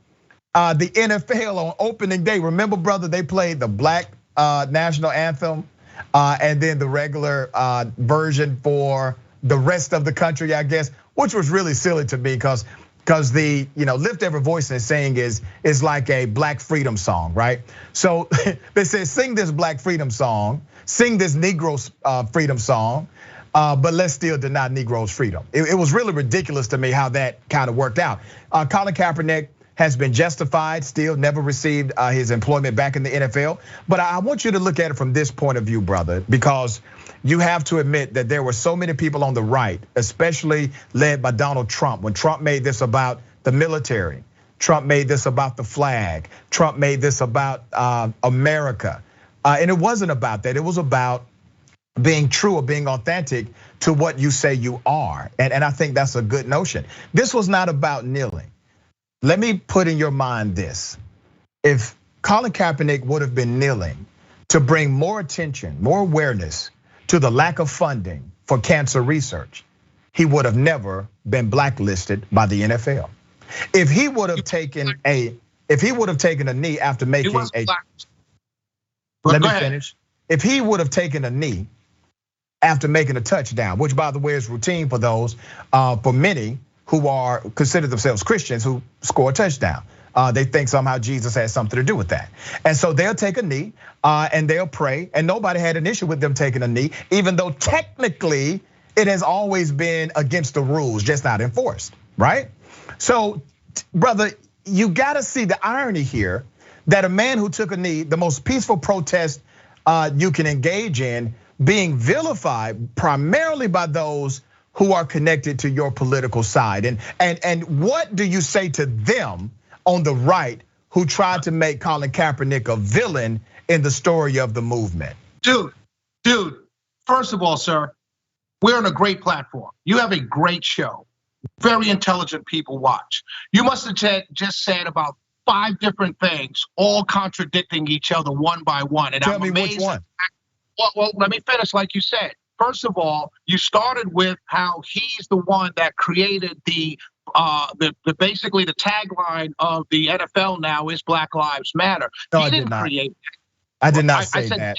Speaker 3: the NFL on opening day, remember, brother, they played the black national anthem and then the regular version for the rest of the country, I guess, which was really silly to me because the lift every voice and sing is like a black freedom song, right? So they said sing this black freedom song, sing this Negro's freedom song, but let's still deny Negroes freedom. It was really ridiculous to me how that kind of worked out. Colin Kaepernick has been justified, still never received his employment back in the NFL. But I want you to look at it from this point of view, brother, because you have to admit that there were so many people on the right, especially led by Donald Trump. When Trump made this about the military, Trump made this about the flag, Trump made this about America. And it wasn't about that, it was about being true or being authentic to what you say you are. And I think that's a good notion. This was not about kneeling. Let me put in your mind this. If Colin Kaepernick would have been kneeling to bring more attention, more awareness to the lack of funding for cancer research, he would have never been blacklisted by the NFL. If he would have taken a knee after making let me finish. If he would have taken a knee after making a touchdown, which by the way is routine for those, for many who are considered themselves Christians who score a touchdown. They think somehow Jesus has something to do with that. And so they'll take a knee and they'll pray, and nobody had an issue with them taking a knee, even though technically it has always been against the rules, just not enforced, right? So, brother, you gotta see the irony here that a man who took a knee, the most peaceful protest you can engage in, being vilified primarily by those who are connected to your political side. And what do you say to them on the right who tried to make Colin Kaepernick a villain in the story of the movement?
Speaker 2: Dude, first of all, sir, we're on a great platform. You have a great show. Very intelligent people watch. You must have just said about 5 different things, all contradicting each other one by one. And
Speaker 3: Tell me which one.
Speaker 2: Well, let me finish like you said. First of all, you started with how he's the one that created the basically the tagline of the NFL now is Black Lives Matter.
Speaker 3: No,
Speaker 2: he didn't create that.
Speaker 3: I did not say that.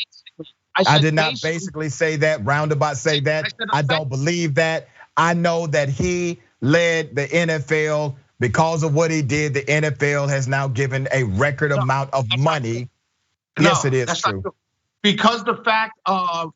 Speaker 3: I did not basically say that, roundabout say that. I don't believe that. I know that he led the NFL because of what he did. The NFL has now given a record amount of money. Yes, it is true.
Speaker 2: Because the fact of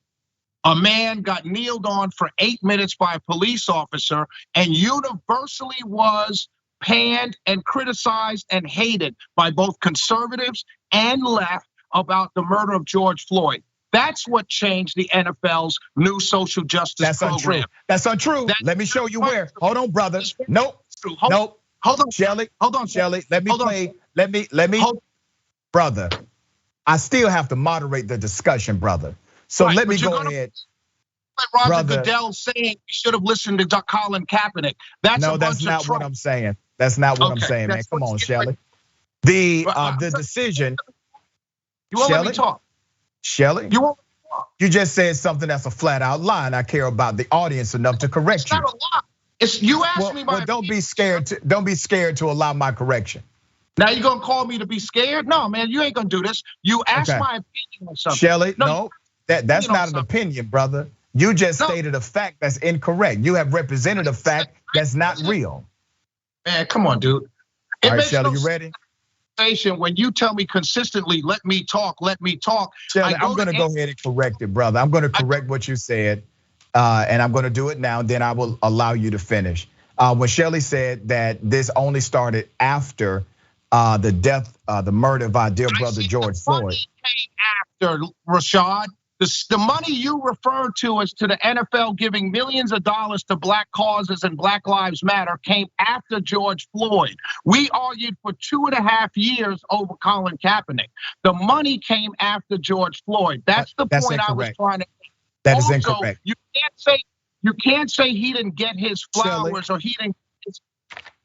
Speaker 2: a man got kneeled on for 8 minutes by a police officer and universally was panned and criticized and hated by both conservatives and left about the murder of George Floyd. That's what changed the NFL's new social justice program.
Speaker 3: That's untrue. Let me show you where. Hold on, brother. Nope. Nope.
Speaker 2: Hold on,
Speaker 3: Shelley.
Speaker 2: Hold on,
Speaker 3: Shelley. Let me. Brother, I still have to moderate the discussion, brother. So let me go ahead.
Speaker 2: Roger Goodell saying you should have listened to Colin Kaepernick. That's
Speaker 3: not what I'm saying. That's not what I'm saying, man. Come on, Shelley. The decision
Speaker 2: You won't let me talk.
Speaker 3: Shelley?
Speaker 2: You won't let me talk.
Speaker 3: You just said something that's a flat out lie, and I care about the audience enough to correct you.
Speaker 2: It's not a lie. It's you asked me.
Speaker 3: Don't be scared. Don't be scared to allow my correction.
Speaker 2: Now you gonna call me to be scared? No, man, you ain't gonna do this. You asked my opinion on something.
Speaker 3: Shelley, no, that's not an opinion, brother. You just stated a fact that's incorrect. You have represented a fact that's not real.
Speaker 2: Man, come on, dude.
Speaker 3: All right, Shelley, you ready?
Speaker 2: When you tell me consistently, let me talk.
Speaker 3: Shelley, I'm gonna go ahead and correct it, brother. I'm gonna correct what you said, and I'm gonna do it now. Then I will allow you to finish. When Shelley said that this only started after the death, the murder of our dear brother George Floyd.
Speaker 2: Came after, Rashad. The money you referred to as to the NFL giving millions of dollars to black causes and Black Lives Matter came after George Floyd. We argued for 2.5 years over Colin Kaepernick. The money came after George Floyd. That's the point
Speaker 3: incorrect.
Speaker 2: I was trying to make.
Speaker 3: That is incorrect.
Speaker 2: You can't say he didn't get his flowers or he didn't.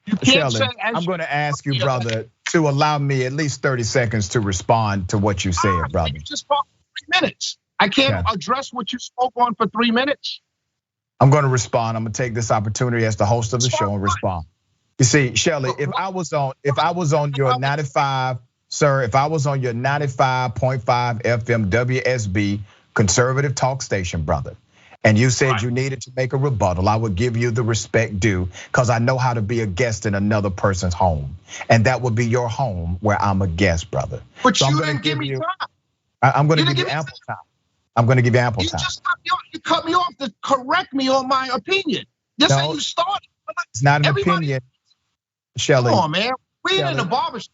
Speaker 2: You can't
Speaker 3: Shelley,
Speaker 2: say.
Speaker 3: I'm going to ask you, brother, to allow me at least 30 seconds to respond to what you said, brother.
Speaker 2: You just talked for 3 minutes. I can't address what you spoke on for 3 minutes.
Speaker 3: I'm going to respond. I'm going to take this opportunity as the host of the show and respond. You see, Shelley, if I was on your 95, sir, if I was on your 95.5 FM WSB conservative talk station, brother, and you said you needed to make a rebuttal, I would give you the respect due because I know how to be a guest in another person's home. And that would be your home where I'm a guest, brother.
Speaker 2: But so you didn't give me time.
Speaker 3: I'm going to give you ample time. I'm going to give you ample time.
Speaker 2: You cut me off to correct me on my opinion. That's how you started.
Speaker 3: It's not an opinion, Shelley.
Speaker 2: Come on, man. We ain't in the barbershop.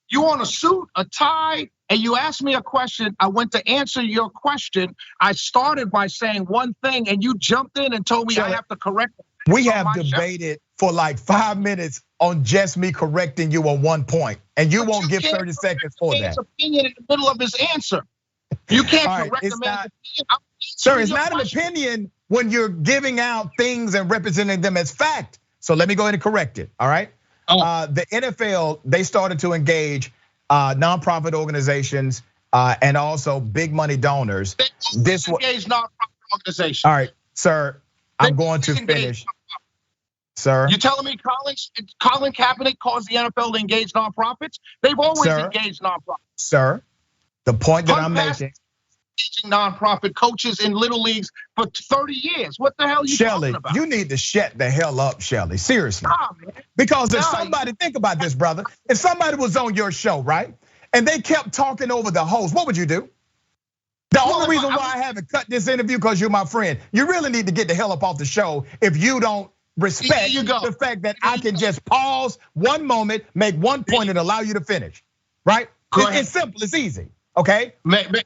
Speaker 2: You want a suit, a tie, and you asked me a question. I went to answer your question. I started by saying one thing, and you jumped in and told me Shelley, I have to correct it.
Speaker 3: We have debated for like 5 minutes on just me correcting you on one point, and you won't give 30 seconds for that.
Speaker 2: His opinion in the middle of his answer. You can't correct the man's opinion.
Speaker 3: Sir, it's not an opinion when you're giving out things and representing them as fact. So let me go ahead and correct it. All right. The NFL, they started to engage nonprofit organizations and also big money donors.
Speaker 2: This engage nonprofit organizations.
Speaker 3: All right, sir. I'm going to finish. Sir,
Speaker 2: you telling me Colin Kaepernick caused the NFL to engage nonprofits? They've always engaged nonprofits.
Speaker 3: Sir, the point that I'm making.
Speaker 2: Engaging nonprofit coaches in little leagues for 30 years. What the hell are you talking about?
Speaker 3: You need to shut the hell up, Shelley. Seriously. Because if somebody, think about this, brother. If somebody was on your show, right? And they kept talking over the host, what would you do? The only reason why I haven't cut this interview because you're my friend. You really need to get the hell up off the show if you don't respect the fact that I can just pause one moment, make one point, and allow you to finish, right? It's simple, it's easy, okay? The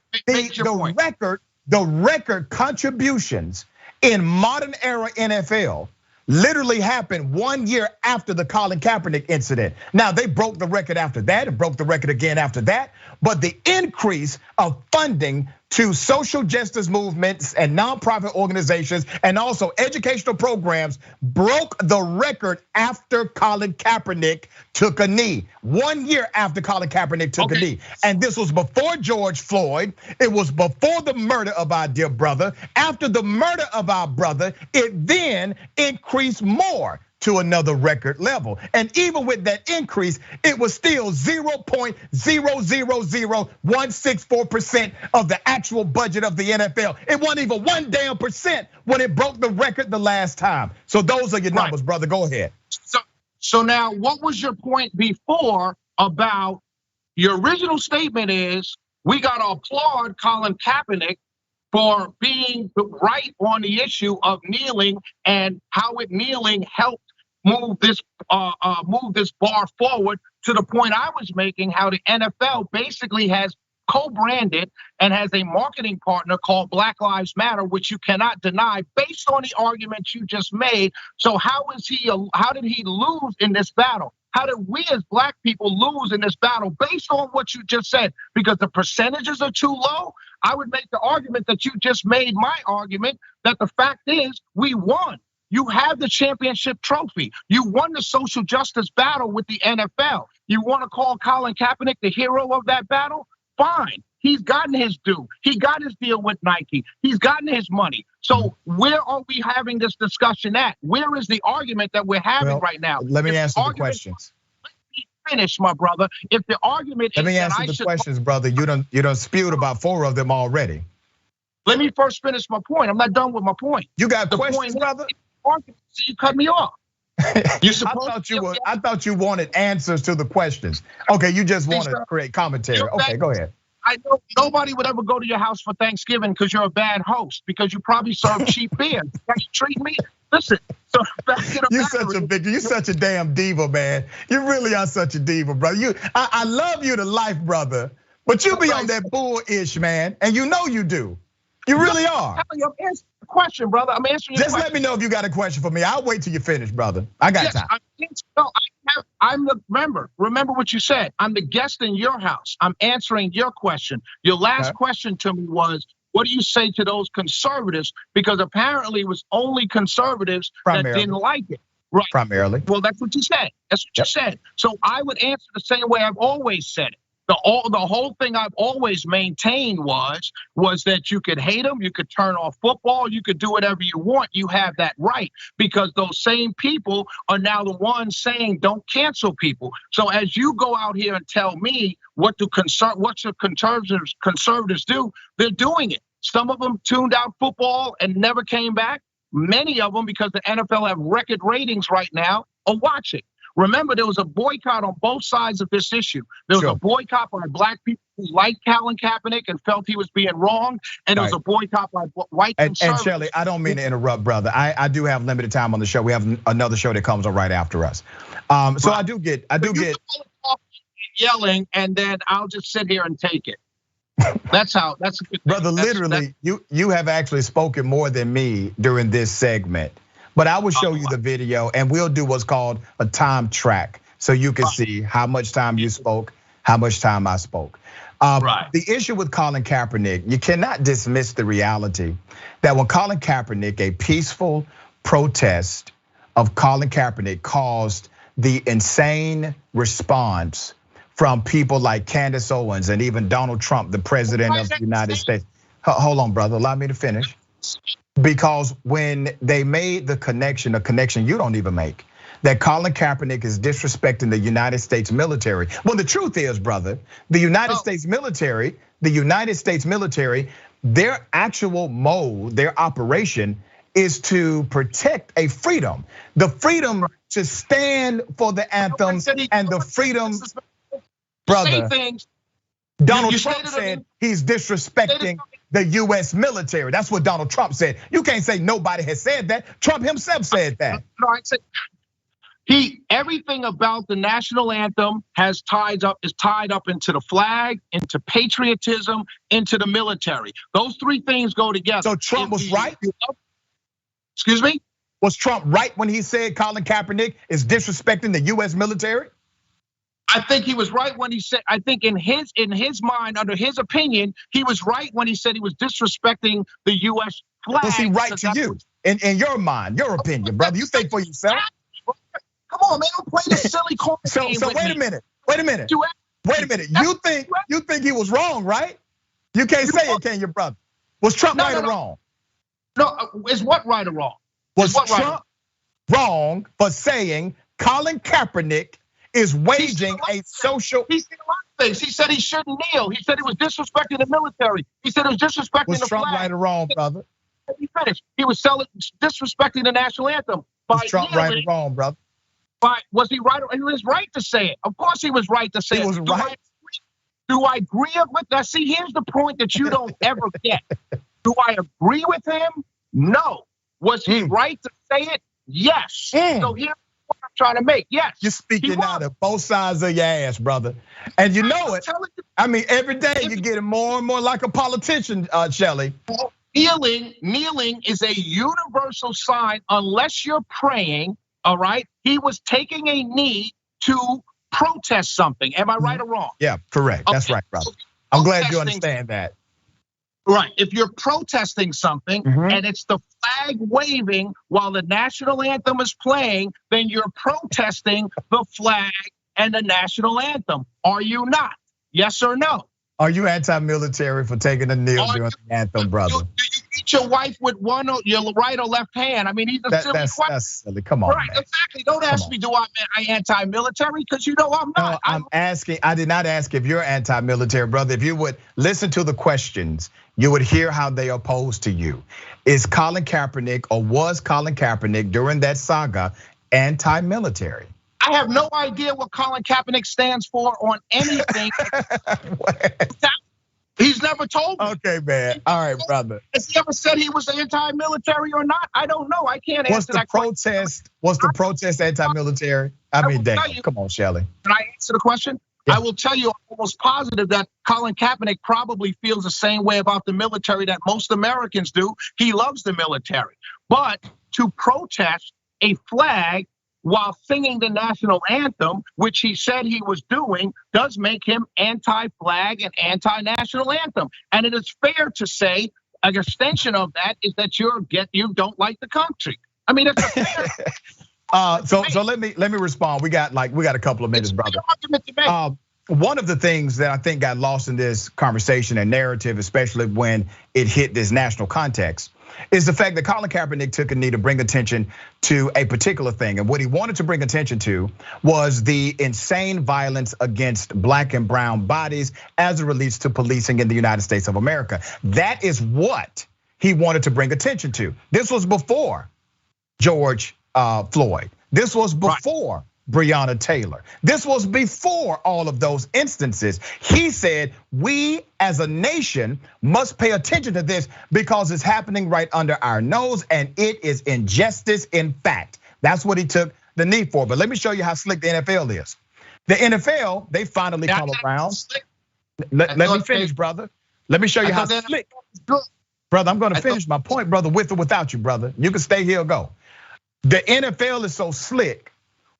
Speaker 3: record contributions in modern era NFL literally happened 1 year after the Colin Kaepernick incident. Now they broke the record after that and broke the record again after that, but the increase of funding to social justice movements and nonprofit organizations and also educational programs broke the record after Colin Kaepernick took a knee. 1 year after Colin Kaepernick took a knee. And this was before George Floyd. It was before the murder of our dear brother. After the murder of our brother, it then increased more to another record level. And even with that increase, it was still 0.000164% of the actual budget of the NFL. It wasn't even 1 damn percent when it broke the record the last time. So those are your numbers, brother. Go ahead.
Speaker 2: So now what was your point before about your original statement is we got to applaud Colin Kaepernick for being right on the issue of kneeling and how kneeling helped move this bar forward to the point I was making, how the NFL basically has co-branded and has a marketing partner called Black Lives Matter, which you cannot deny based on the argument you just made. So how did he lose in this battle? How did we as black people lose in this battle based on what you just said? Because the percentages are too low. I would make the argument that you just made my argument that the fact is we won. You have the championship trophy. You won the social justice battle with the NFL. You want to call Colin Kaepernick the hero of that battle? Fine. He's gotten his due. He got his deal with Nike. He's gotten his money. So where are we having this discussion at? Where is the argument that we're having right now?
Speaker 3: Let me answer the questions.
Speaker 2: Let me finish, my brother. If the argument
Speaker 3: let
Speaker 2: is
Speaker 3: me answer the questions, brother. You done spewed about 4 of them already.
Speaker 2: Let me first finish my point. I'm not done with my point.
Speaker 3: You got
Speaker 2: the
Speaker 3: questions,
Speaker 2: point
Speaker 3: brother?
Speaker 2: So you cut me off.
Speaker 3: I thought you wanted answers to the questions. Okay, you just want to create commentary. Okay, go ahead.
Speaker 2: I know nobody would ever go to your house for Thanksgiving because you're a bad host, because you probably serve cheap beer. How you treat me? Listen, so
Speaker 3: you're such a damn diva, man. You really are such a diva, brother. I love you to life, brother, but you be on that bullish, man, and you know you do. You really are.
Speaker 2: I'm answering the question, brother. I'm answering your question.
Speaker 3: Just let me know if you got a question for me. I'll wait till you finish, brother. I got time.
Speaker 2: I'm the remember what you said. I'm the guest in your house. I'm answering your question. Your last question to me was, what do you say to those conservatives? Because apparently it was only conservatives that didn't like it. Right.
Speaker 3: Primarily.
Speaker 2: Well, that's what you said. That's what you said. So I would answer the same way I've always said it. The whole thing I've always maintained was that you could hate them, you could turn off football, you could do whatever you want. You have that right, because those same people are now the ones saying don't cancel people. So as you go out here and tell me what should conservatives do, they're doing it. Some of them tuned out football and never came back. Many of them, because the NFL have record ratings right now, are watching. Remember, there was a boycott on both sides of this issue. There was a boycott by black people who liked Colin Kaepernick and felt he was being wrong, and there was a boycott by white conservatives.
Speaker 3: And Shelley, I don't mean to interrupt, brother. I do have limited time on the show. We have another show that comes on right after us. So I do get
Speaker 2: yelling, and then I'll just sit here and take it. That's a good thing.
Speaker 3: Brother, literally, you have actually spoken more than me during this segment. But I will show you the video, and we'll do what's called a time track, so you can see how much time you spoke, how much time I spoke. The issue with Colin Kaepernick, you cannot dismiss the reality that when Colin Kaepernick, a peaceful protest of Colin Kaepernick, caused the insane response from people like Candace Owens and even Donald Trump, the president of the United States. Hold on, brother, allow me to finish. Because when they made the connection, a connection you don't even make, that Colin Kaepernick is disrespecting the United States military. Well, the truth is, brother, the United States military, their actual mode, their operation is to protect a freedom. The freedom to stand for the anthem and the freedom, brother. Donald Trump said he's disrespecting the US military. That's what Donald Trump said. You can't say nobody has said that. Trump himself said that.
Speaker 2: No, I said everything about the national anthem is tied up into the flag, into patriotism, into the military. Those three things go together.
Speaker 3: So Trump was right?
Speaker 2: Excuse me?
Speaker 3: Was Trump right when he said Colin Kaepernick is disrespecting the US military?
Speaker 2: I think he was right when he said, I think in his mind, under his opinion, he was right when he said he was disrespecting the US flag.
Speaker 3: Was he right to you? In your mind, your opinion, brother? You think for yourself?
Speaker 2: Come on, man, don't play this silly coin game.
Speaker 3: So wait a minute. You think he was wrong, right? You can't say it, can you, brother? Was Trump right or wrong?
Speaker 2: No, is what right or wrong?
Speaker 3: Was Trump wrong for saying Colin Kaepernick is waging a social?
Speaker 2: He said a lot of things. He said he shouldn't kneel. He said he was disrespecting the military. He said he was disrespecting the flag.
Speaker 3: Was Trump right or wrong, brother?
Speaker 2: He finished. He was disrespecting the national anthem.
Speaker 3: Was Trump right or wrong, brother?
Speaker 2: Was he right? He was right to say it. Of course he was right to say it.
Speaker 3: He was right.
Speaker 2: Do I agree with that? See, here's the point that you don't ever get. Do I agree with him? No. Was he right to say it? Yes. So here's what I'm trying to make. Yes.
Speaker 3: You're speaking out of both sides of your ass, brother. And you know it. I mean, every day you're getting more and more like a politician, Shelley.
Speaker 2: Kneeling is a universal sign unless you're praying, all right? He was taking a knee to protest something. Am I right or wrong?
Speaker 3: Yeah, correct. That's right, brother. I'm glad you understand that.
Speaker 2: Right. If you're protesting something and it's the flag waving while the national anthem is playing, then you're protesting the flag and the national anthem. Are you not? Yes or no?
Speaker 3: Are you anti-military for taking a kneel during the anthem, brother?
Speaker 2: Do you beat your wife with your right or left hand? I mean, these are silly questions.
Speaker 3: That's silly. Come on,
Speaker 2: right, man. Exactly. Don't ask me, do I anti-military? Because you know I'm not.
Speaker 3: No, I'm asking. I did not ask if you're anti-military, brother. If you would listen to the questions, you would hear how they oppose to you. Is Colin Kaepernick, or was Colin Kaepernick during that saga anti-military?
Speaker 2: I have no idea what Colin Kaepernick stands for on anything. He's never told me.
Speaker 3: Okay, man. All right, brother.
Speaker 2: Has he ever said he was anti-military or not? I don't know. I can't answer that question.
Speaker 3: Was the protest anti-military? I mean, damn. Come on, Shelley.
Speaker 2: Can I answer the question? Yeah. I will tell you, I'm almost positive that Colin Kaepernick probably feels the same way about the military that most Americans do. He loves the military. But to protest a flag while singing the national anthem, which he said he was doing, does make him anti-flag and anti-national anthem. And it is fair to say an extension of that is that you don't like the country. I mean, it's a fair.
Speaker 3: So let me respond. We got a couple of minutes, brother. One of the things that I think got lost in this conversation and narrative, especially when it hit this national context, is the fact that Colin Kaepernick took a knee to bring attention to a particular thing. And what he wanted to bring attention to was the insane violence against black and brown bodies as it relates to policing in the United States of America. That is what he wanted to bring attention to. This was before George Floyd. This was before Breonna Taylor. This was before all of those instances. He said, we as a nation must pay attention to this because it's happening right under our nose and it is injustice in fact. That's what he took the knee for. But let me show you how slick the NFL is. The NFL, they finally come around. Let me finish, brother. Let me show you how slick. Brother, I'm gonna finish my point, brother, with or without you, brother. You can stay here or go. The NFL is so slick.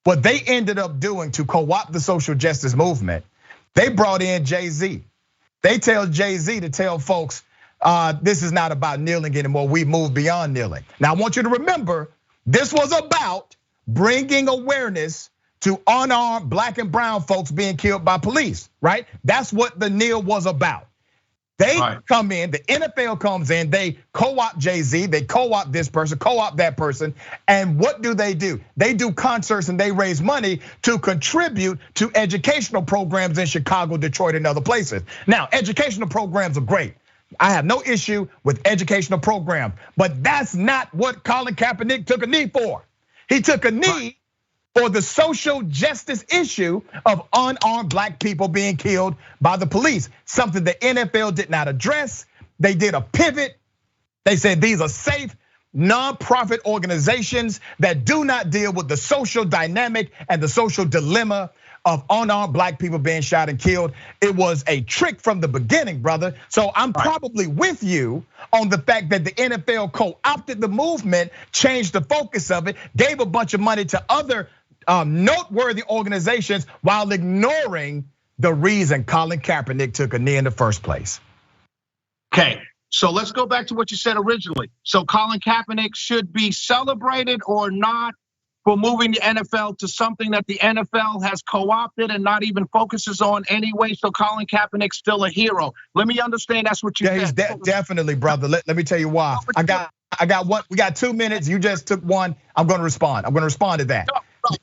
Speaker 3: What they ended up doing to co-opt the social justice movement, they brought in Jay-Z. They tell Jay-Z to tell folks, this is not about kneeling anymore. We moved beyond kneeling. Now I want you to remember, this was about bringing awareness to unarmed black and brown folks being killed by police, right? That's what the kneel was about. They come in, the NFL comes in, they co-opt Jay-Z, they co-opt this person, co-opt that person. And what do? They do concerts and they raise money to contribute to educational programs in Chicago, Detroit, and other places. Now, educational programs are great. I have no issue with educational programs, but that's not what Colin Kaepernick took a knee for. He took a knee for the social justice issue of unarmed black people being killed by the police. Something the NFL did not address. They did a pivot. They said these are safe, nonprofit organizations that do not deal with the social dynamic and the social dilemma of unarmed black people being shot and killed. It was a trick from the beginning, brother. So I'm probably with you on the fact that the NFL co-opted the movement, changed the focus of it, gave a bunch of money to other noteworthy organizations while ignoring the reason Colin Kaepernick took a knee in the first place.
Speaker 2: Okay, so let's go back to what you said originally. So Colin Kaepernick should be celebrated or not for moving the NFL to something that the NFL has co-opted and not even focuses on anyway. So Colin Kaepernick's still a hero. Let me understand that's what you said.
Speaker 3: He's definitely, brother. Let me tell you why. I got what? We got 2 minutes. You just took one. I'm gonna respond. I'm gonna respond to that.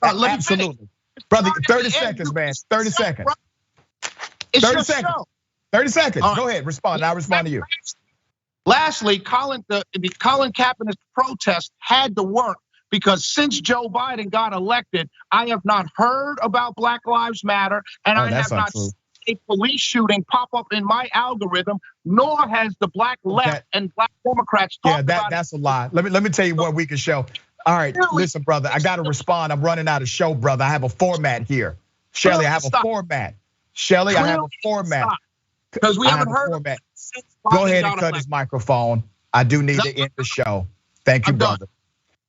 Speaker 3: Absolutely. Brother, 30 seconds, man. 30 seconds. 30 seconds. 30 seconds. Go ahead, respond. I'll respond to you.
Speaker 2: Lastly, Colin Kaepernick's protest had to work because since Joe Biden got elected, I have not heard about Black Lives Matter, and I have not seen a police shooting pop up in my algorithm, nor has the black left and black Democrats talked about it.
Speaker 3: That's a lie. Let me tell you what we can show. All right, listen, brother, I gotta respond. I'm running out of show, brother. I have a format here. Shelley, I have a format. Shelley, I have a format.
Speaker 2: Because we haven't heard
Speaker 3: format. Go ahead and cut his microphone. I do need to end the show. Thank you, brother.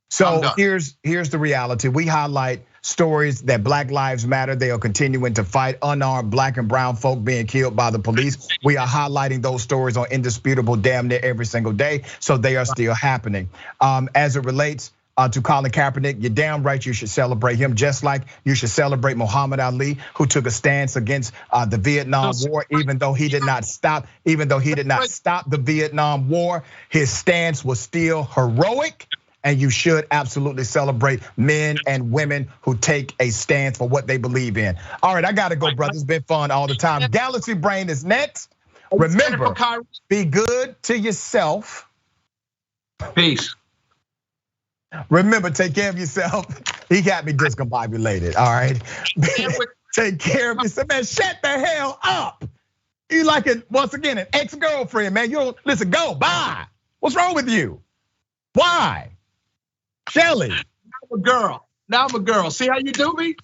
Speaker 3: So here's the reality. We highlight stories that Black Lives Matter. They are continuing to fight unarmed Black and brown folk being killed by the police. We are highlighting those stories on Indisputable damn near every single day, so they are still happening. As it relates to Colin Kaepernick, you're damn right you should celebrate him, just like you should celebrate Muhammad Ali, who took a stance against the Vietnam War, even though he did not stop the Vietnam War. His stance was still heroic, and you should absolutely celebrate men and women who take a stance for what they believe in. All right, I gotta go, brother. It's been fun all the time. Galaxy Brain is next. Remember, be good to yourself.
Speaker 2: Peace.
Speaker 3: Remember, take care of yourself. He got me discombobulated, all right? Take care of yourself, man, shut the hell up. You like it, once again, an ex-girlfriend, man. You don't, listen, go, bye. What's wrong with you? Why? Shelley.
Speaker 2: Now I'm a girl. See how you do me?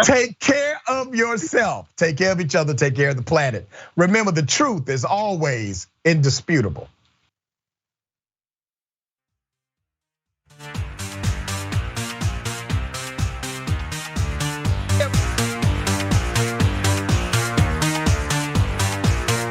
Speaker 3: Take care of yourself. Take care of each other, take care of the planet. Remember, the truth is always indisputable.